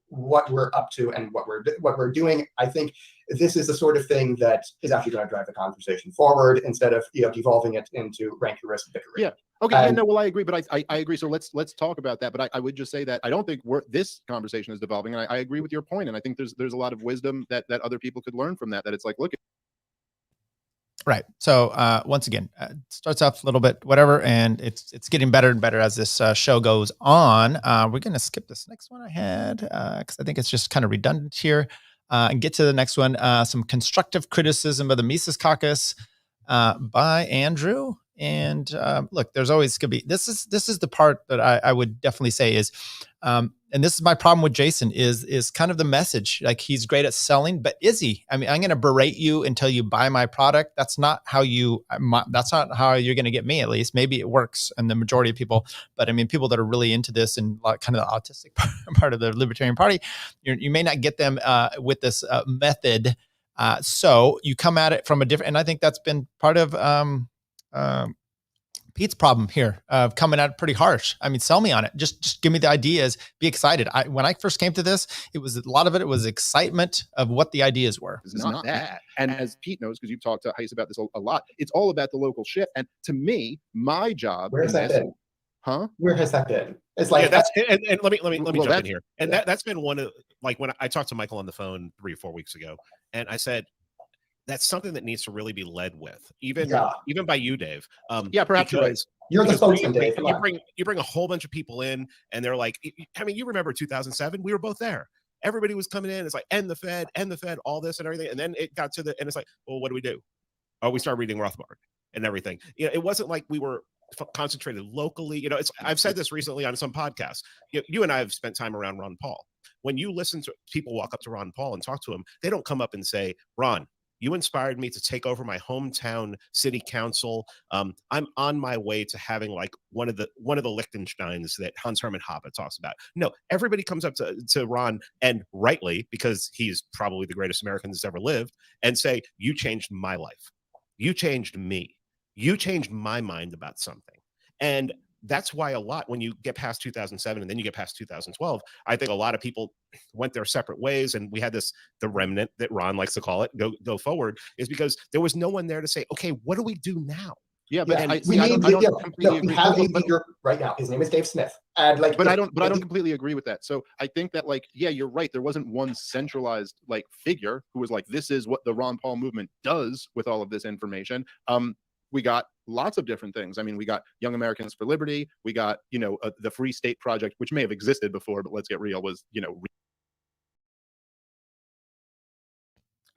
what we're up to and what we're doing. I think this is the sort of thing that is actually going to drive the conversation forward instead of devolving it into rancorous bickering. Yeah. Okay. Yeah. No. Well, I agree, but I agree. So let's talk about that. But I would just say that I don't think this conversation is devolving, and I agree with your point, and I think there's a lot of wisdom that other people could learn from that. That it's like, look. Right. So once again, it starts off a little bit whatever, and it's getting better and better as this show goes on. We're going to skip this next one I had because I think it's just kind of redundant here, and get to the next one. Some constructive criticism of the Mises Caucus by Andrew. And look, there's always going to be this is the part that I would definitely say is. And this is my problem with Jason is kind of the message. Like, he's great at selling, but is he? I mean, I'm going to berate you until you buy my product. That's not how you're going to get me, at least. Maybe it works and the majority of people, but I mean, people that are really into this and kind of the autistic part of the Libertarian Party, you may not get them with this method. So you come at it from a different, and I think that's been part of Pete's problem here of coming at it pretty harsh. I mean, sell me on it. Just give me the ideas. Be excited. When I first came to this, it was a lot of it was excitement of what the ideas were. This is not that. And as Pete knows, because you've talked to Heiss about this a lot, it's all about the local shit. And to me, my job. Where has that been? Huh? Where has that been? It's like that's and let me jump in here. And that's been one of, like, when I talked to Michael on the phone 3 or 4 weeks ago, and I said, that's something that needs to really be led with, even by you, Dave. Perhaps you're the spokesman, Dave. You bring a whole bunch of people in, and they're like, I mean, you remember 2007? We were both there. Everybody was coming in. It's like, end the Fed, all this and everything. And then it got to and it's like, well, what do we do? Oh, we started reading Rothbard and everything. It wasn't like we were concentrated locally. I've said this recently on some podcasts. You and I have spent time around Ron Paul. When you listen to people walk up to Ron Paul and talk to him, they don't come up and say, Ron, you inspired me to take over my hometown city council. I'm on my way to having like one of the Liechtensteins that Hans Hermann Hoppe talks about. No, everybody comes up to Ron, and rightly, because he's probably the greatest American that's ever lived, and say, you changed my life. You changed me. You changed my mind about something. And that's why a lot, when you get past 2007 and then you get past 2012, I think a lot of people went their separate ways. And we had the remnant that Ron likes to call it, go forward, is because there was no one there to say, okay, what do we do now? Yeah, but we have a leader right now. His name is Dave Smith. And I don't completely agree with that. So I think that, like, yeah, you're right. There wasn't one centralized like figure who was like, this is what the Ron Paul movement does with all of this information. We got lots of different things. I mean, we got Young Americans for Liberty. We got, the Free State Project, which may have existed before, but let's get real, was,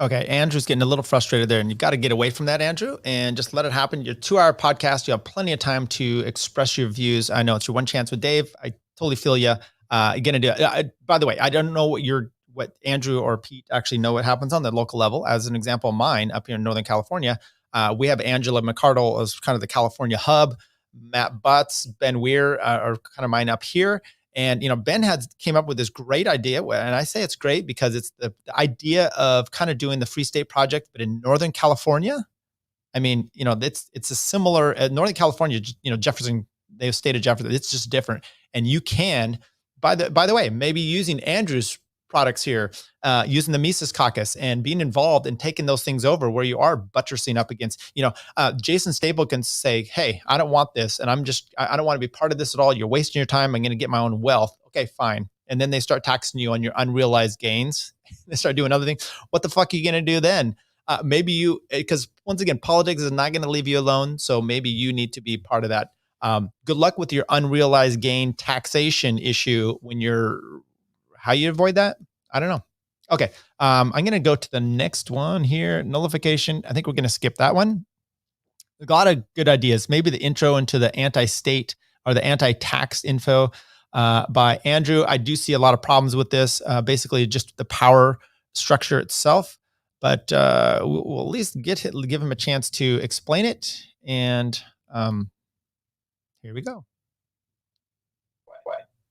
Okay, Andrew's getting a little frustrated there, and you've got to get away from that, Andrew, and just let it happen. Your 2-hour podcast, you have plenty of time to express your views. I know it's your one chance with Dave. I totally feel you. You're gonna do it. By the way, I don't know what Andrew or Pete actually know what happens on the local level. As an example, mine up here in Northern California, we have Angela McCardle as kind of the California hub. Matt Butts, Ben Weir are kind of mine up here. And, Ben came up with this great idea. And I say it's great because it's the idea of kind of doing the Free State Project, but in Northern California. I mean, it's a similar Northern California, Jefferson, the state of Jefferson, it's just different. And you can, by the way, maybe using Andrew's products here, using the Mises Caucus and being involved and taking those things over where you are buttressing up against, Jason Stable can say, hey, I don't want this. And I don't want to be part of this at all. You're wasting your time. I'm going to get my own wealth. Okay, fine. And then they start taxing you on your unrealized gains. They start doing other things. What the fuck are you going to do then? Because once again, politics is not going to leave you alone. So maybe you need to be part of that. Good luck with your unrealized gain taxation issue how you avoid that? I don't know. Okay. I'm going to go to the next one here. Nullification. I think we're going to skip that one. A lot of good ideas. Maybe the intro into the anti-state or the anti-tax info by Andrew. I do see a lot of problems with this. Basically just the power structure itself, but we'll at least give him a chance to explain it. And here we go.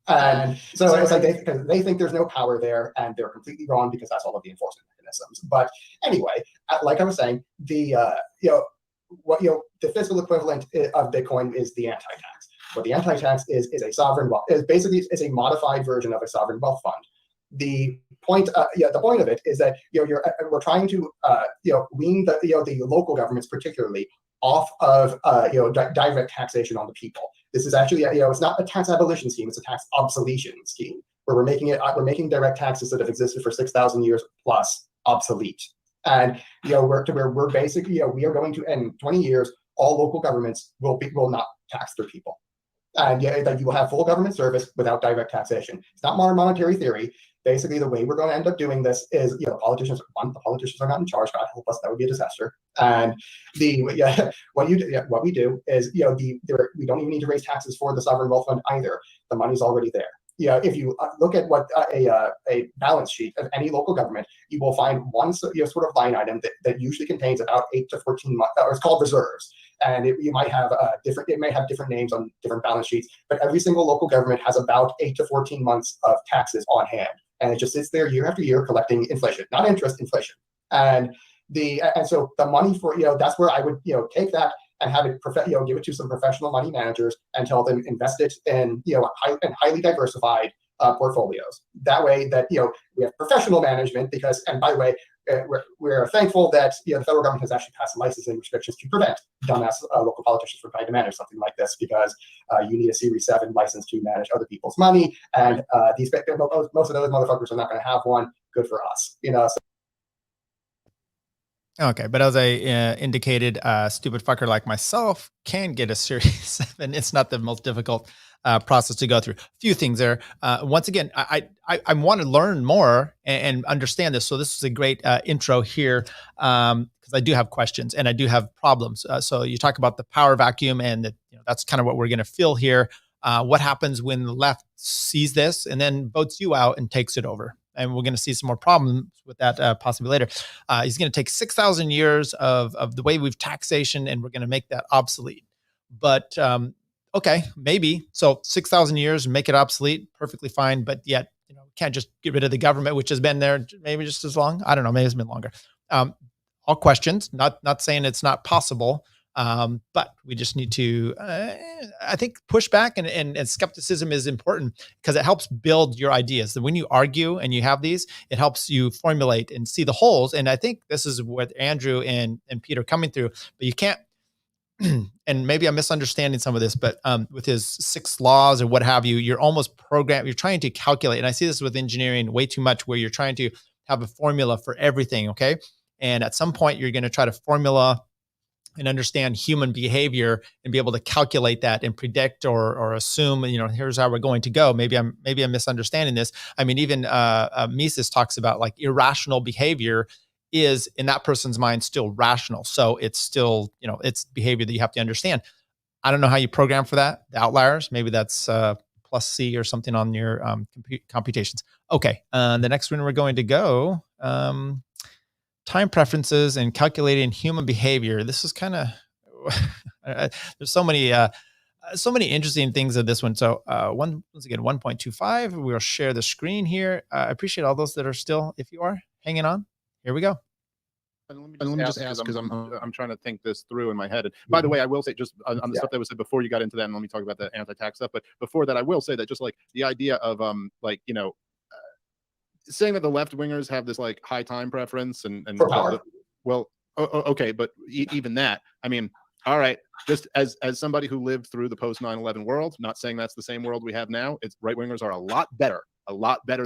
And so it's like they think there's no power there, and they're completely wrong because that's all of the enforcement mechanisms. But anyway, like I was saying, the fiscal equivalent of Bitcoin is the anti-tax. What the anti-tax is a sovereign wealth. Is basically a modified version of a sovereign wealth fund. the point of it is that we're trying to wean the local governments particularly off of direct taxation on the people. This is actually it's not a tax abolition scheme; it's a tax obsolescence scheme where we're making direct taxes that have existed for 6,000 years plus obsolete. And we're basically we are going to, in 20 years, all local governments will not tax their people. And that you will have full government service without direct taxation. It's not modern monetary theory. Basically, the way we're going to end up doing this is, the politicians are not in charge. God help us, that would be a disaster. And what we do is, we don't even need to raise taxes for the sovereign wealth fund either. The money's already there. If you look at what a balance sheet of any local government, you will find one sort of line item that usually contains about 8 to 14 months, or it's called reserves. And it may have different names on different balance sheets, but every single local government has about 8 to 14 months of taxes on hand. And it just sits there year after year collecting inflation, not interest, inflation. And so the money for, that's where I would, take that and have it, give it to some professional money managers and tell them invest it in, in highly diversified portfolios. That way that, we have professional management because, and by the way, we're thankful that the federal government has actually passed licensing restrictions to prevent dumbass local politicians from trying to manage something like this, because you need a Series 7 license to manage other people's money, and most of those motherfuckers are not going to have one. Good for us, So. Okay, but as I indicated, a stupid fucker like myself can get a Series 7. It's not the most difficult process to go through. A few things there. Once again, I want to learn more and understand this. So this is a great intro here, because I do have questions and I do have problems. So you talk about the power vacuum, and that's kind of what we're going to feel here. What happens when the left sees this and then votes you out and takes it over? And we're going to see some more problems with that possibly later. He's going to take 6,000 years of the way we've taxation, and we're going to make that obsolete. But okay, maybe. So 6,000 years, make it obsolete, perfectly fine. But yet, can't just get rid of the government, which has been there maybe just as long. I don't know, maybe it's been longer. All questions, not saying it's not possible. But we just need to, I think, push back, and skepticism is important because it helps build your ideas. When you argue and you have these, it helps you formulate and see the holes. And I think this is what Andrew and Peter are coming through, but you can't, and maybe I'm misunderstanding some of this, but with his 6 laws or what have you, you're almost programmed, you're trying to calculate. And I see this with engineering way too much, where you're trying to have a formula for everything. Okay. And at some point you're going to try to formula and understand human behavior and be able to calculate that and predict or assume, here's how we're going to go. Maybe I'm misunderstanding this. I mean, even Mises talks about like irrational behavior is in that person's mind still rational. So it's still, it's behavior that you have to understand. I don't know how you program for that. The outliers, maybe that's plus C or something on your computations. Okay. The next one we're going to go, time preferences and calculating human behavior. This is kind of, there's so many interesting things in this one. So once again, 1.25, we'll share the screen here. I appreciate all those that are still, if you are hanging on, here we go. And let me just ask, because I'm trying to think this through in my head. And by the way, I will say, just on the stuff that was said before you got into that, and let me talk about the anti-tax stuff. But before that, I will say that just like the idea of saying that the left wingers have this like high time preference and okay, but even that, I mean, all right, just as somebody who lived through the post 9/11 world, not saying that's the same world we have now. It's right wingers are a lot better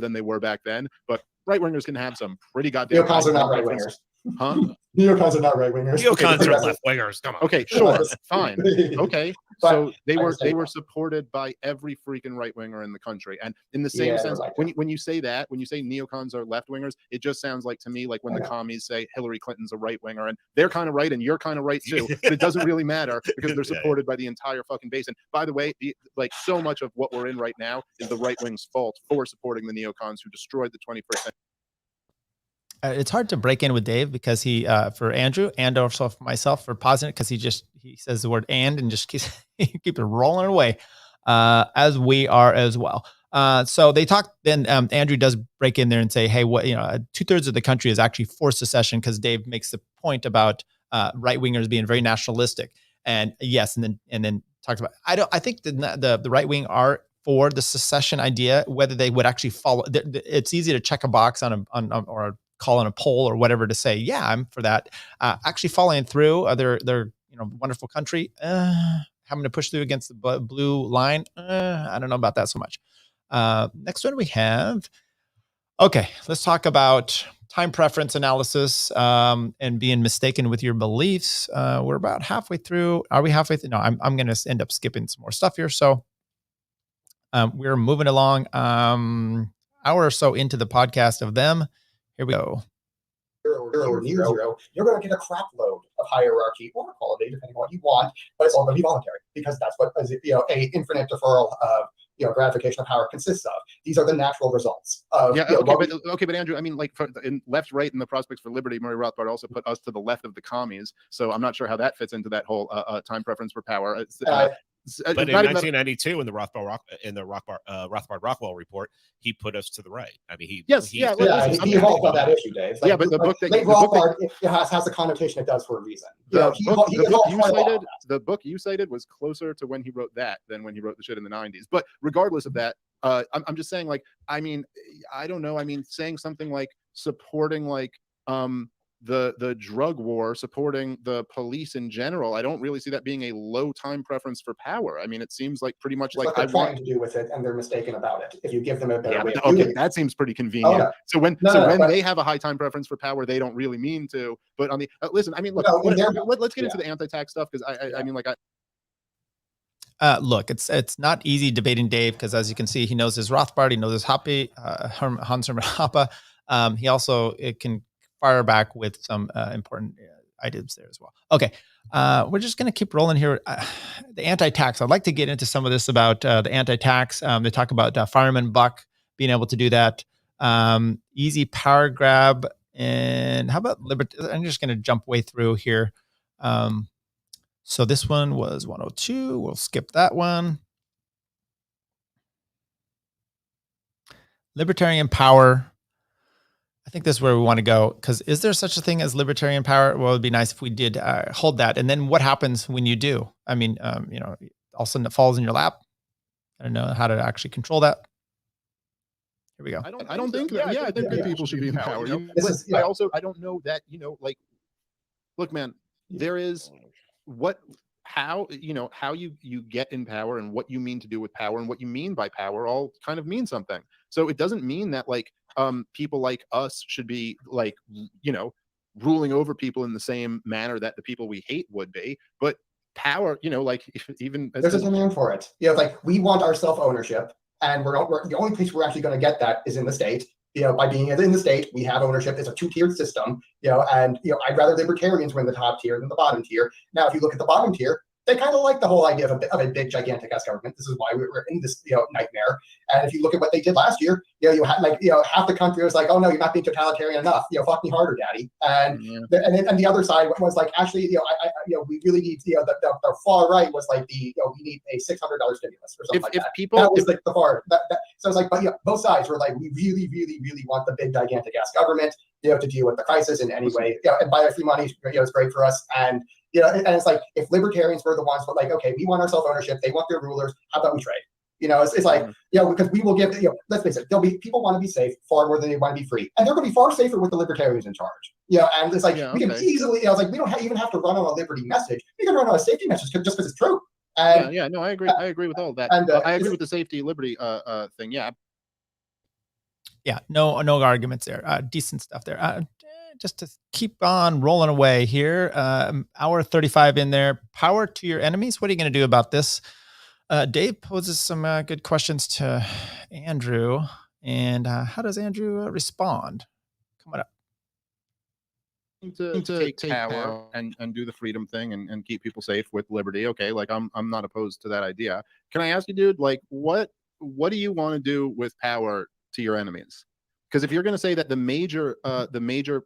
than they were back then. But right wingers can have some pretty goddamn. Neocons are not right wingers. Huh? Neocons are not right wingers. Neocons are left wingers. Come on. Okay, sure, fine. Okay, so they were supported by every freaking right winger in the country, and in the same sense, when you say that, when you say neocons are left wingers, it just sounds like to me like when the commies say Hillary Clinton's a right winger, and they're kind of right, and you're kind of right too. But it doesn't really matter because they're supported by the entire fucking base. And by the way, like so much of what we're in right now is the right wing's fault for supporting the neocons who destroyed the 21st century. It's hard to break in with Dave because he, for Andrew and also for myself, for pausing it, because he says the word and just keeps it rolling away, as we are as well. So they talk, then Andrew does break in there and say, hey, what, 2/3 of the country is actually forced secession, because Dave makes the point about right wingers being very nationalistic. And yes, and then talks about, I think the right wing are for the secession idea, whether they would actually follow. It's easy to check a box on or call on a poll or whatever to say, yeah, I'm for that. Actually following through, their wonderful country, having to push through against the blue line. I don't know about that so much. Next one we have. Okay, let's talk about time preference analysis and being mistaken with your beliefs. We're about halfway through. Are we halfway through? No, I'm going to end up skipping some more stuff here. So we're moving along. Hour or so into the podcast of them. Here we go. Or near zero, you're going to get a crap load of hierarchy or equality, depending on what you want, but it's all going to be voluntary because that's what a infinite deferral of gratification of power consists of. These are the natural results of but Andrew, I mean, like in left, right, and the prospects for liberty, Murray Rothbard also put us to the left of the commies. So I'm not sure how that fits into that whole time preference for power. But in 1992, in the Rothbard Rockwell report, he put us to the right. I mean, he evolved on that issue, Dave. Like, but the book Rothbard has the connotation it does for a reason. The book you cited was closer to when he wrote that than when he wrote the shit in the 90s. But regardless of that, I'm just saying, like, I mean, I don't know. I mean, saying something like supporting like the drug war, supporting the police in general, I don't really see that being a low time preference for power. I mean, it seems like pretty much like they're trying to do with it, and they're mistaken about it. If you give them a better way that seems pretty convenient. Oh, no. So when they have a high time preference for power, they don't really mean to. But on the listen, I mean, look, let's get into the anti-tax stuff because I mean, like look, it's not easy debating Dave because, as you can see, he knows his Rothbard, he knows his Hoppe, Hans Hermann Hoppe. He also can fire back with some important items there as well. Okay, we're just going to keep rolling here. The anti-tax. I'd like to get into some of this about the anti-tax. They talk about fireman Buck being able to do that. Easy power grab. And how about liberty? I'm just going to jump way through here. So this one was 102. We'll skip that one. Libertarian power. I think this is where we want to go, because is there such a thing as libertarian power? Well, it'd be nice if we did hold that. And then what happens when you do? I mean, all of a sudden it falls in your lap. I don't know how to actually control that. Here we go. I don't think I think good people should be in power. I don't know that, like, look, man, there is how you get in power and what you mean to do with power and what you mean by power all kind of mean something. So it doesn't mean that like people like us should be like, ruling over people in the same manner that the people we hate would be. But power, like even there's a demand for it. Like we want our self-ownership, and we're the only place we're actually going to get that is in the state. By being in the state, we have ownership. It's a two-tiered system, and I'd rather libertarians win the top tier than the bottom tier. Now, if you look at the bottom tier, they kind of like the whole idea of a big, gigantic ass government. This is why we're in this, nightmare. And if you look at what they did last year, you had half the country was like, oh no, you're not being totalitarian enough. Fuck me harder, daddy. And and the other side was like, actually, we really need, the far right was like we need a $600 stimulus or something like that. That was like the far. So it's like, but both sides were like, we really, really, really want the big, gigantic ass government, to deal with the crisis in any way. And buy our free money, it's great for us. And and it's like, if libertarians were the ones, but like, okay, we want our self-ownership, they want their rulers, how about we trade? It's like, because we will give, let's face it, people want to be safe far more than they want to be free. And they're going to be far safer with the libertarians in charge. And it's like, we can easily, it's like, we don't even have to run on a liberty message. We can run on a safety message just because it's true. And, no, I agree. I agree with all of that. And I agree with the safety liberty thing. Yeah. Yeah, no arguments there. Decent stuff there. Just to keep on rolling away here. Hour 35 in there. Power to your enemies. What are you going to do about this? Dave poses some good questions to Andrew. And how does Andrew respond? Come on up. To take power and do the freedom thing and keep people safe with liberty. Okay, like I'm not opposed to that idea. Can I ask you, dude, like what do you want to do with power to your enemies? Because if you're going to say that the major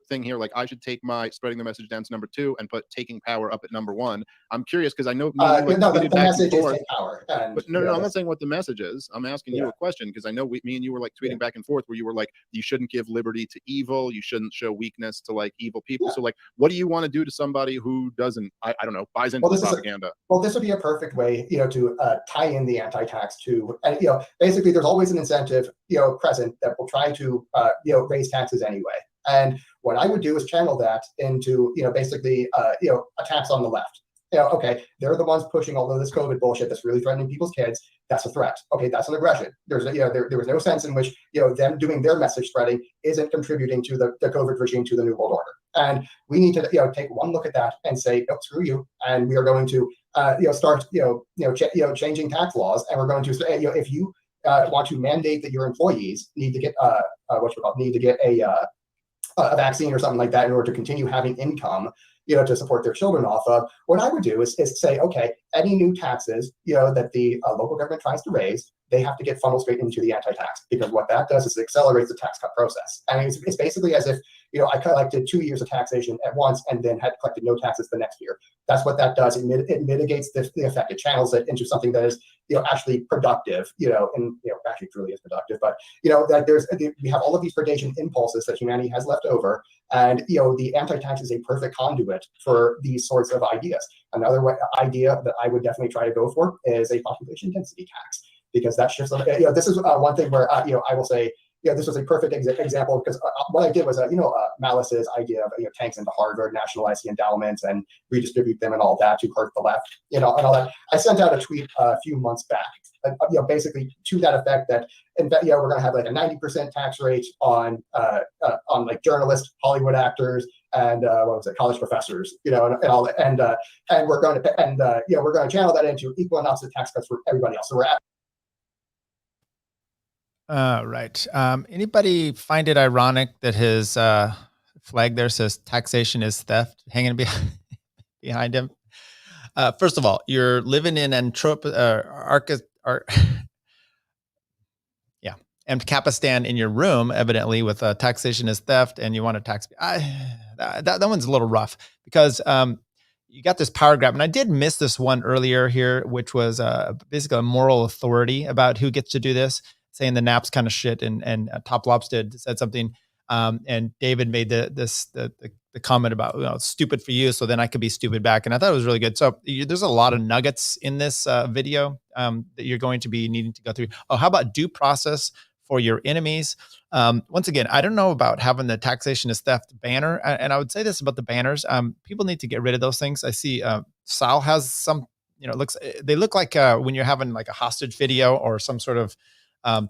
thing here, like I should take my spreading the message down to number 2 and put taking power up at number 1, I'm curious because I know the message is take power. But no, I'm not saying what the message is. I'm asking you a question because I know me and you were like tweeting back and forth where you were like, you shouldn't give liberty to evil, you shouldn't show weakness to like evil people. So like, what do you want to do to somebody who doesn't, I don't know, buys into the propaganda? This would be a perfect way, to tie in the anti-tax to, and basically there's always an incentive, present that will try to, raise taxes anyway. And what I would do is channel that into, basically, a tax on the left. Okay, they're the ones pushing all of this COVID bullshit that's really threatening people's kids. That's a threat. Okay, that's an aggression. There's, there was no sense in which, them doing their message spreading isn't contributing to the COVID regime, to the New World Order. And we need to, take one look at that and say, no, screw you. And we are going to, start, changing tax laws. And we're going to say, if you want to mandate that your employees need to get, a vaccine or something like that in order to continue having income, to support their children off of, what I would do is say, okay, any new taxes, that the local government tries to raise, they have to get funneled straight into the anti-tax, because what that does is it accelerates the tax cut process. I mean, it's basically as if, I collected 2 years of taxation at once and then had collected no taxes the next year. That's what that does. It mitigates the effect. It channels it into something that is, actually productive, and, actually truly is productive, but, that we have all of these predation impulses that humanity has left over. And, the anti-tax is a perfect conduit for these sorts of ideas. Another idea that I would definitely try to go for is a population density tax, because that shifts. This is one thing where, I will say, this was a perfect example, because what I did was, Malice's idea of tanks into Harvard, nationalize the endowments, and redistribute them and all that to hurt the left, and all that. I sent out a tweet a few months back, basically to that effect that, we're going to have like a 90% tax rate on like journalists, Hollywood actors, and college professors, and all that, and we're going to we're going to channel that into equal and opposite tax cuts for everybody else. So we're at. Right. Anybody find it ironic that his flag there says taxation is theft hanging behind him? First of all, you're living in Amcapistan in your room, evidently, with taxation is theft, and you want to tax. That one's a little rough, because you got this power grab, and I did miss this one earlier here, which was basically a moral authority about who gets to do this, saying the nap's kind of shit, and Top Lops said something, and David made the comment about, it's stupid for you, so then I could be stupid back, and I thought it was really good. So there's a lot of nuggets in this video that you're going to be needing to go through. Oh, how about due process for your enemies? Once again, I don't know about having the taxation is theft banner, and I would say this about the banners. People need to get rid of those things. I see Sal has some, they look like when you're having like a hostage video or some sort of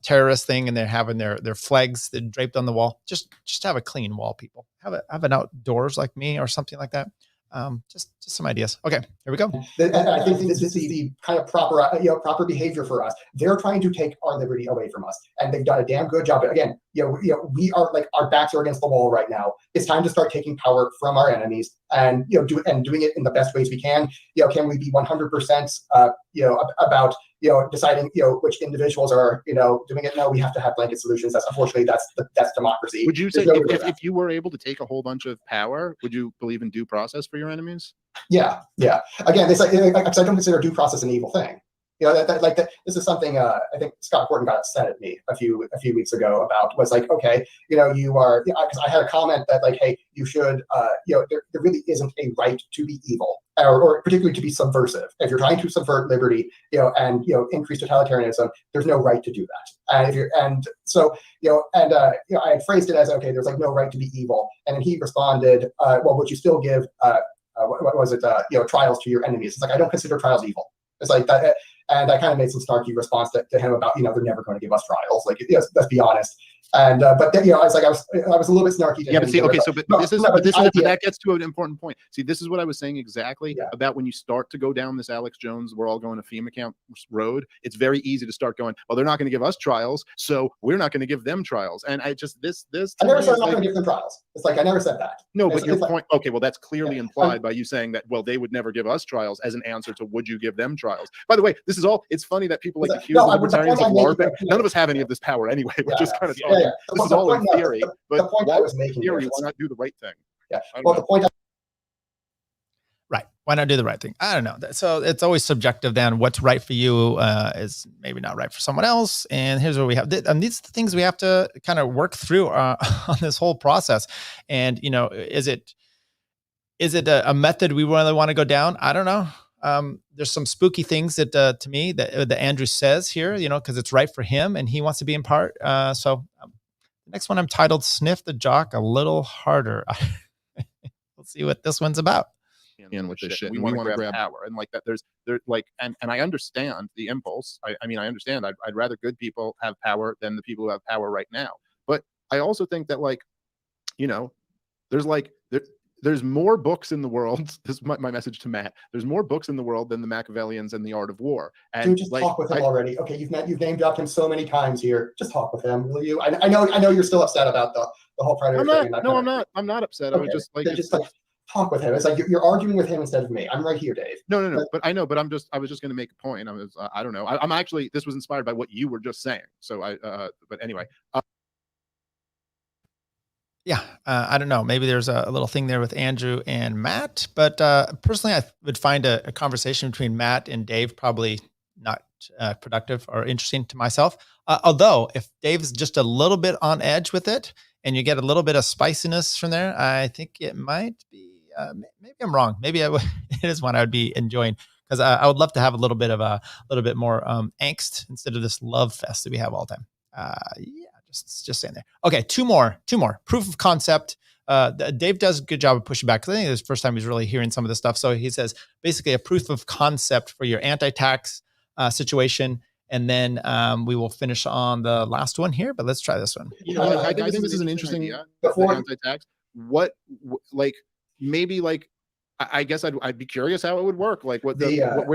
terrorist thing, and they're having their flags that draped on the wall. Just have a clean wall, people. Have an outdoors like me or something like that. Just some ideas. Okay, here we go. And I think this is the kind of proper behavior for us. They're trying to take our liberty away from us, and they've done a damn good job. But again, we are like, our backs are against the wall right now. It's time to start taking power from our enemies, and doing it in the best ways we can. Can we be 100% about deciding which individuals are doing it? No, we have to have blanket solutions. Unfortunately that's democracy. Would you say if you were able to take a whole bunch of power, would you believe in due process for your enemies? Yeah. Again, it's like, I don't consider due process an evil thing. This is something I think Scott Gordon got upset at me a few weeks ago about, was like, okay, you are, because I had a comment that like, hey, you should, there really isn't a right to be evil, or particularly to be subversive. If you're trying to subvert liberty, and increase totalitarianism, there's no right to do that. And I had phrased it as, okay, there's like no right to be evil, and then he responded, well, would you still give what was it, trials to your enemies? It's like, I don't consider trials evil. It's like that. And I kind of made some snarky response to him about, they're never going to give us trials. Like, let's be honest. And but then, I was like, I was a little bit snarky. Yeah, but see, okay, so that gets to an important point. See, this is what I was saying exactly about when you start to go down this Alex Jones, we're all going to FEMA camp road. It's very easy to start going, well, they're not going to give us trials, so we're not going to give them trials. And I just this. I never said I'm not going to give them trials. It's like, I never said that. No, but your point. Okay, well, that's clearly implied by you saying that, well, they would never give us trials as an answer to would you give them trials. By the way, this this is all. It's funny that people like accuse No, the the libertarians point of I'm making- LARPing. None of us have any of this power anyway. We're Yeah, just yeah. kind of Yeah, talking. yeah. This is The all in point- no, theory. the But point I why was in making theory, there why is- not do the right thing? Yeah. I don't Well, know. the point Right. Why not do the right thing? I don't know. So it's always subjective then. What's right for you is maybe not right for someone else. And here's what we have. And these are the things we have to kind of work through on this whole process. And, you know, is it a method we really want to go down? I don't know. There's some spooky things that to me that Andrew says here, you know, because it's right for him and he wants to be in part. So the next one I'm titled Sniff the Jock a Little Harder. We'll see what this one's about. In with this shit. We want to grab power, and like that. There's like, and I understand the impulse. I mean, I understand. I'd rather good people have power than the people who have power right now. But I also think that, like, you know, there's more books in the world. This is my message to Matt. There's more books in the world than the Machiavellians and the Art of War. And dude, just like, talk with him already. Okay, you've name dropped him so many times here. Just talk with him, will you? I know you're still upset about the whole predator thing. I'm not upset. Okay. I was just like, just like talk with him. It's like you're arguing with him instead of me. I'm right here, Dave. No. But I know. But I was just going to make a point. I don't know. I'm actually. This was inspired by what you were just saying. So But anyway. Yeah, I don't know. Maybe there's a little thing there with Andrew and Matt, but personally, I would find a conversation between Matt and Dave probably not productive or interesting to myself. Although, if Dave's just a little bit on edge with it, and you get a little bit of spiciness from there, I think it might be. Maybe I'm wrong. Maybe it is one I would be enjoying, because I would love to have a little bit more angst instead of this love fest that we have all the time. Yeah. Just saying there. Okay, two more. Proof of concept. Dave does a good job of pushing back, because I think this is the first time he's really hearing some of this stuff. So he says basically a proof of concept for your anti-tax situation. And then we will finish on the last one here, but let's try this one. You know, I think this is an interesting idea. The anti-tax. I guess I'd be curious how it would work. Like, where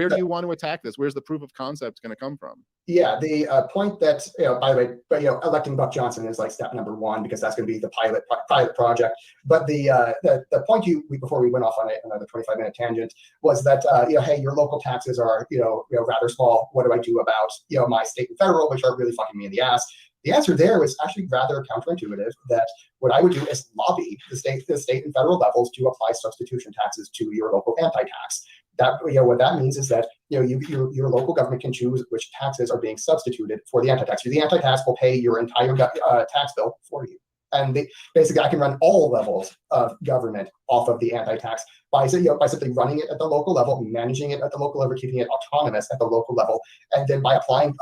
do you want to attack this? Where's the proof of concept going to come from? Yeah, the point that, by the way, but electing Buck Johnson is like step number one, because that's going to be the pilot project. But the point before we went off on another 25-minute tangent was that hey, your local taxes are rather small. What do I do about my state and federal, which are really fucking me in the ass? The answer there was actually rather counterintuitive, that what I would do is lobby the state and federal levels to apply substitution taxes to your local anti-tax. That what that means is that your local government can choose which taxes are being substituted for the anti-tax. The anti-tax will pay your entire tax bill for you. And basically, I can run all levels of government off of the anti-tax by simply running it at the local level, managing it at the local level, keeping it autonomous at the local level, and then by applying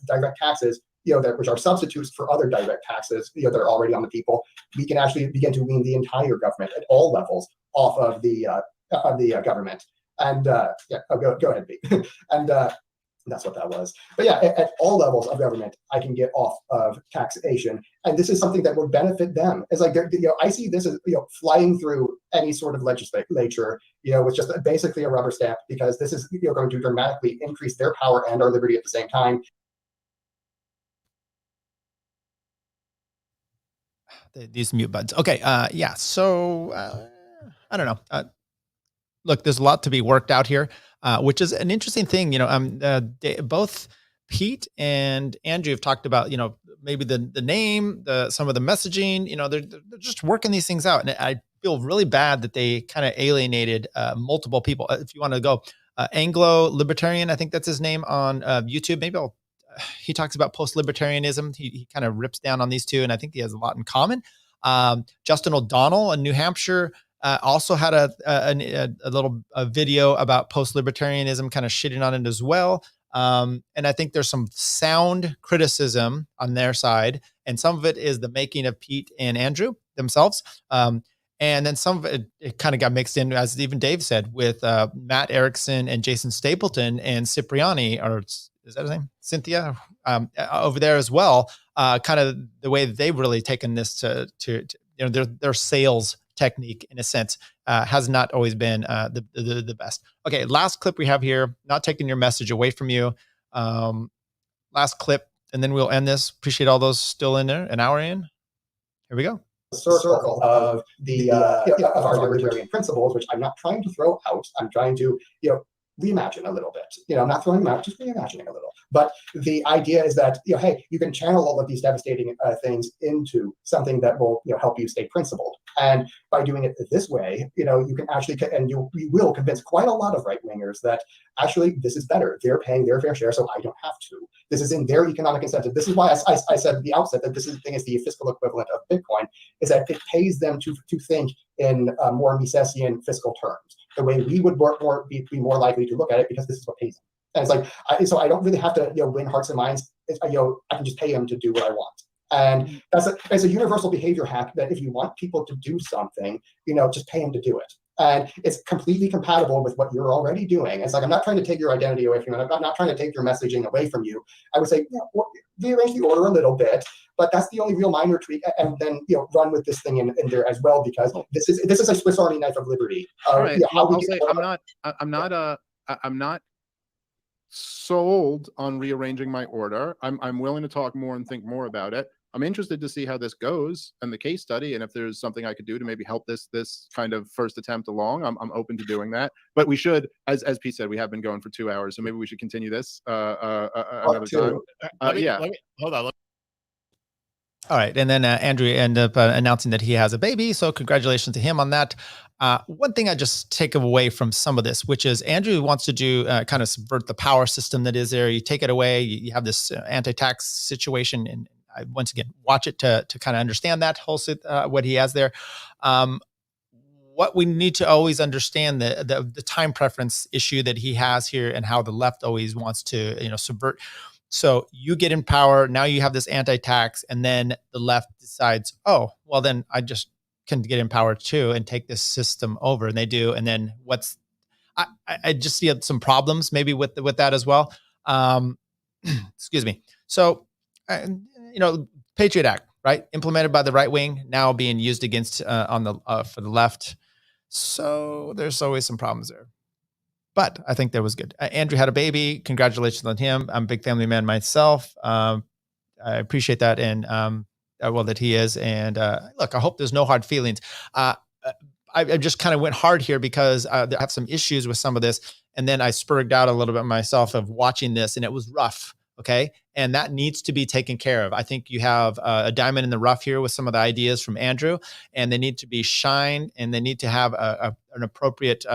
direct taxes, which are substitutes for other direct taxes, that are already on the people. We can actually begin to wean the entire government at all levels off of the government. And go ahead, Pete. And that's what that was. But yeah, at all levels of government, I can get off of taxation, and this is something that would benefit them. It's like I see this as flying through any sort of legislature, with just basically a rubber stamp, because this is going to dramatically increase their power and our liberty at the same time. These mute buttons. Okay. Yeah. So I don't know. Look, there's a lot to be worked out here, which is an interesting thing. Both Pete and Andrew have talked about, maybe the name, some of the messaging. They're just working these things out, and I feel really bad that they kind of alienated multiple people. If you want to go Anglo Libertarian, I think that's his name on YouTube. Maybe he talks about post-libertarianism. He kind of rips down on these two, and I think he has a lot in common. Justin O'Donnell in New Hampshire also had a little video about post-libertarianism, kind of shitting on it as well. And I think there's some sound criticism on their side, and some of it is the making of Pete and Andrew themselves. And then some of it kind of got mixed in, as even Dave said, with Matt Erickson and Jason Stapleton and Cipriani, or is that his name? Cynthia, over there as well. Kind of the way that they've really taken this to their sales technique, in a sense, has not always been the best. Okay, last clip we have here. Not taking your message away from you. Last clip, and then we'll end this. Appreciate all those still in there. An hour in. Here we go. Circle of of our libertarian principles, which I'm not trying to throw out. I'm trying to reimagine a little bit. I'm not throwing them out, just reimagining a little. But the idea is that, hey, you can channel all of these devastating things into something that will, help you stay principled. And by doing it this way, you can actually, and you will convince quite a lot of right-wingers that actually this is better. They're paying their fair share, so I don't have to. This is in their economic incentive. This is why I said at the outset that this thing is the fiscal equivalent of Bitcoin, is that it pays them to think in more Misesian fiscal terms, the way we would be more likely to look at it, because this is what pays them. And it's like, so I don't really have to win hearts and minds. I can just pay them to do what I want. And it's a universal behavior hack that if you want people to do something, just pay them to do it. And it's completely compatible with what you're already doing. It's like, I'm not trying to take your identity away from you. I'm not trying to take your messaging away from you. I would say, rearrange the order a little bit, but that's the only real minor tweak. And then, run with this thing in there as well, because this is a Swiss Army knife of liberty. All right. I'm not sold on rearranging my order. I'm willing to talk more and think more about it. I'm interested to see how this goes and the case study, and if there's something I could do to maybe help this kind of first attempt along. I'm open to doing that. But we should, as Pete said, we have been going for 2 hours, so maybe we should continue this another time. Hold on. All right. And then Andrew ended up announcing that he has a baby. So congratulations to him on that. One thing I just take away from some of this, which is Andrew wants to do kind of subvert the power system that is there. You take it away. You have this anti-tax situation. And I, once again, watch it to kind of understand that whole what he has there. What we need to always understand the time preference issue that he has here, and how the left always wants to subvert. So you get in power, now you have this anti-tax, and then the left decides, oh, well, then I just can get in power too and take this system over. And they do. And then I just see some problems maybe with that as well. Excuse me. So, Patriot Act, right? Implemented by the right wing, now being used against for the left. So there's always some problems there. But I think that was good. Andrew had a baby. Congratulations on him. I'm a big family man myself. I appreciate that, and that he is. And look, I hope there's no hard feelings. I just kind of went hard here because I have some issues with some of this, and then I spurred out a little bit myself of watching this, and it was rough. Okay, and that needs to be taken care of. I think you have a diamond in the rough here with some of the ideas from Andrew, and they need to be shined, and they need to have an appropriate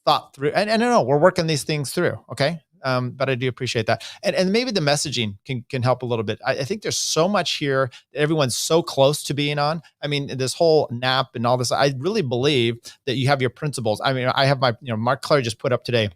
thought through. And I know we're working these things through. Okay. But I do appreciate that. And maybe the messaging can help a little bit. I think there's so much here that everyone's so close to being on. I mean, this whole nap and all this, I really believe that you have your principles. I mean, I have my, Mark Clare just put up today,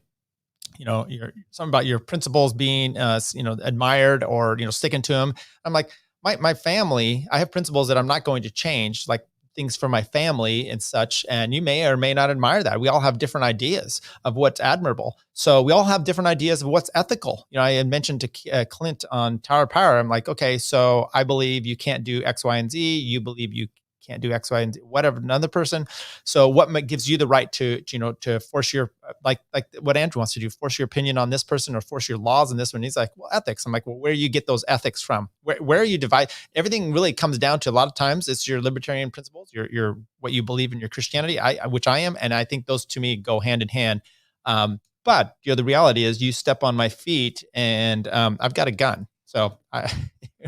something about your principles being, admired or, sticking to them. I'm like, my family, I have principles that I'm not going to change, like things for my family and such. And you may or may not admire that. We all have different ideas of what's admirable. So we all have different ideas of what's ethical. I had mentioned to Clint on Tower Power, I'm like, okay, so I believe you can't do X, Y, and Z. You believe you can't do X, Y, and Z, whatever, another person. So what gives you the right to force your, like what Andrew wants to do, force your opinion on this person or force your laws on this one? He's like, well, ethics. I'm like, well, where do you get those ethics from? Where are you divide? Everything really comes down to, a lot of times it's your libertarian principles, your what you believe in your Christianity, which I am. And I think those to me go hand in hand. But the reality is you step on my feet and I've got a gun. So I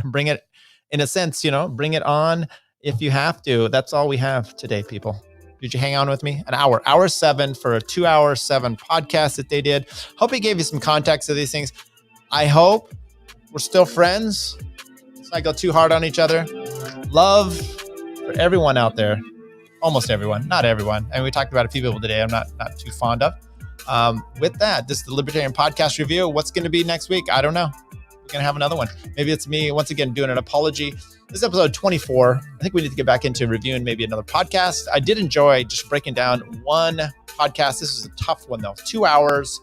bring it, in a sense, bring it on. If you have to. That's all we have today, people. Did you hang on with me? An hour 7 for a 2 hour 7 podcast that they did. Hope it gave you some context to these things. I hope we're still friends. Let's not go too hard on each other. Love for everyone out there. Almost everyone, not everyone. And we talked about a few people today I'm not too fond of. With that, this is the Libertarian Podcast review. What's going to be next week? I don't know. We're going to have another one. Maybe it's me once again doing an apology. This is episode 24. I think we need to get back into reviewing maybe another podcast. I did enjoy just breaking down one podcast. This was a tough one though. 2 hours.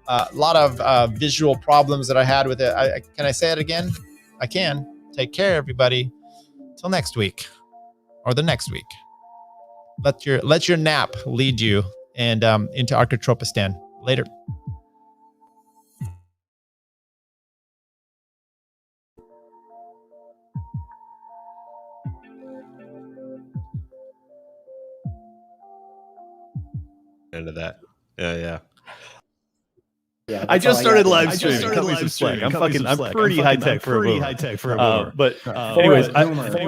A lot of visual problems that I had with it. Can I say it again? I can. Take care, everybody. Till next week or the next week. Let your nap lead you and into Archatropistan. Later. End of that. Yeah. Yeah, I that's just all started got. live streaming. Cut me some slack. I'm pretty high tech for a boomer. But anyways,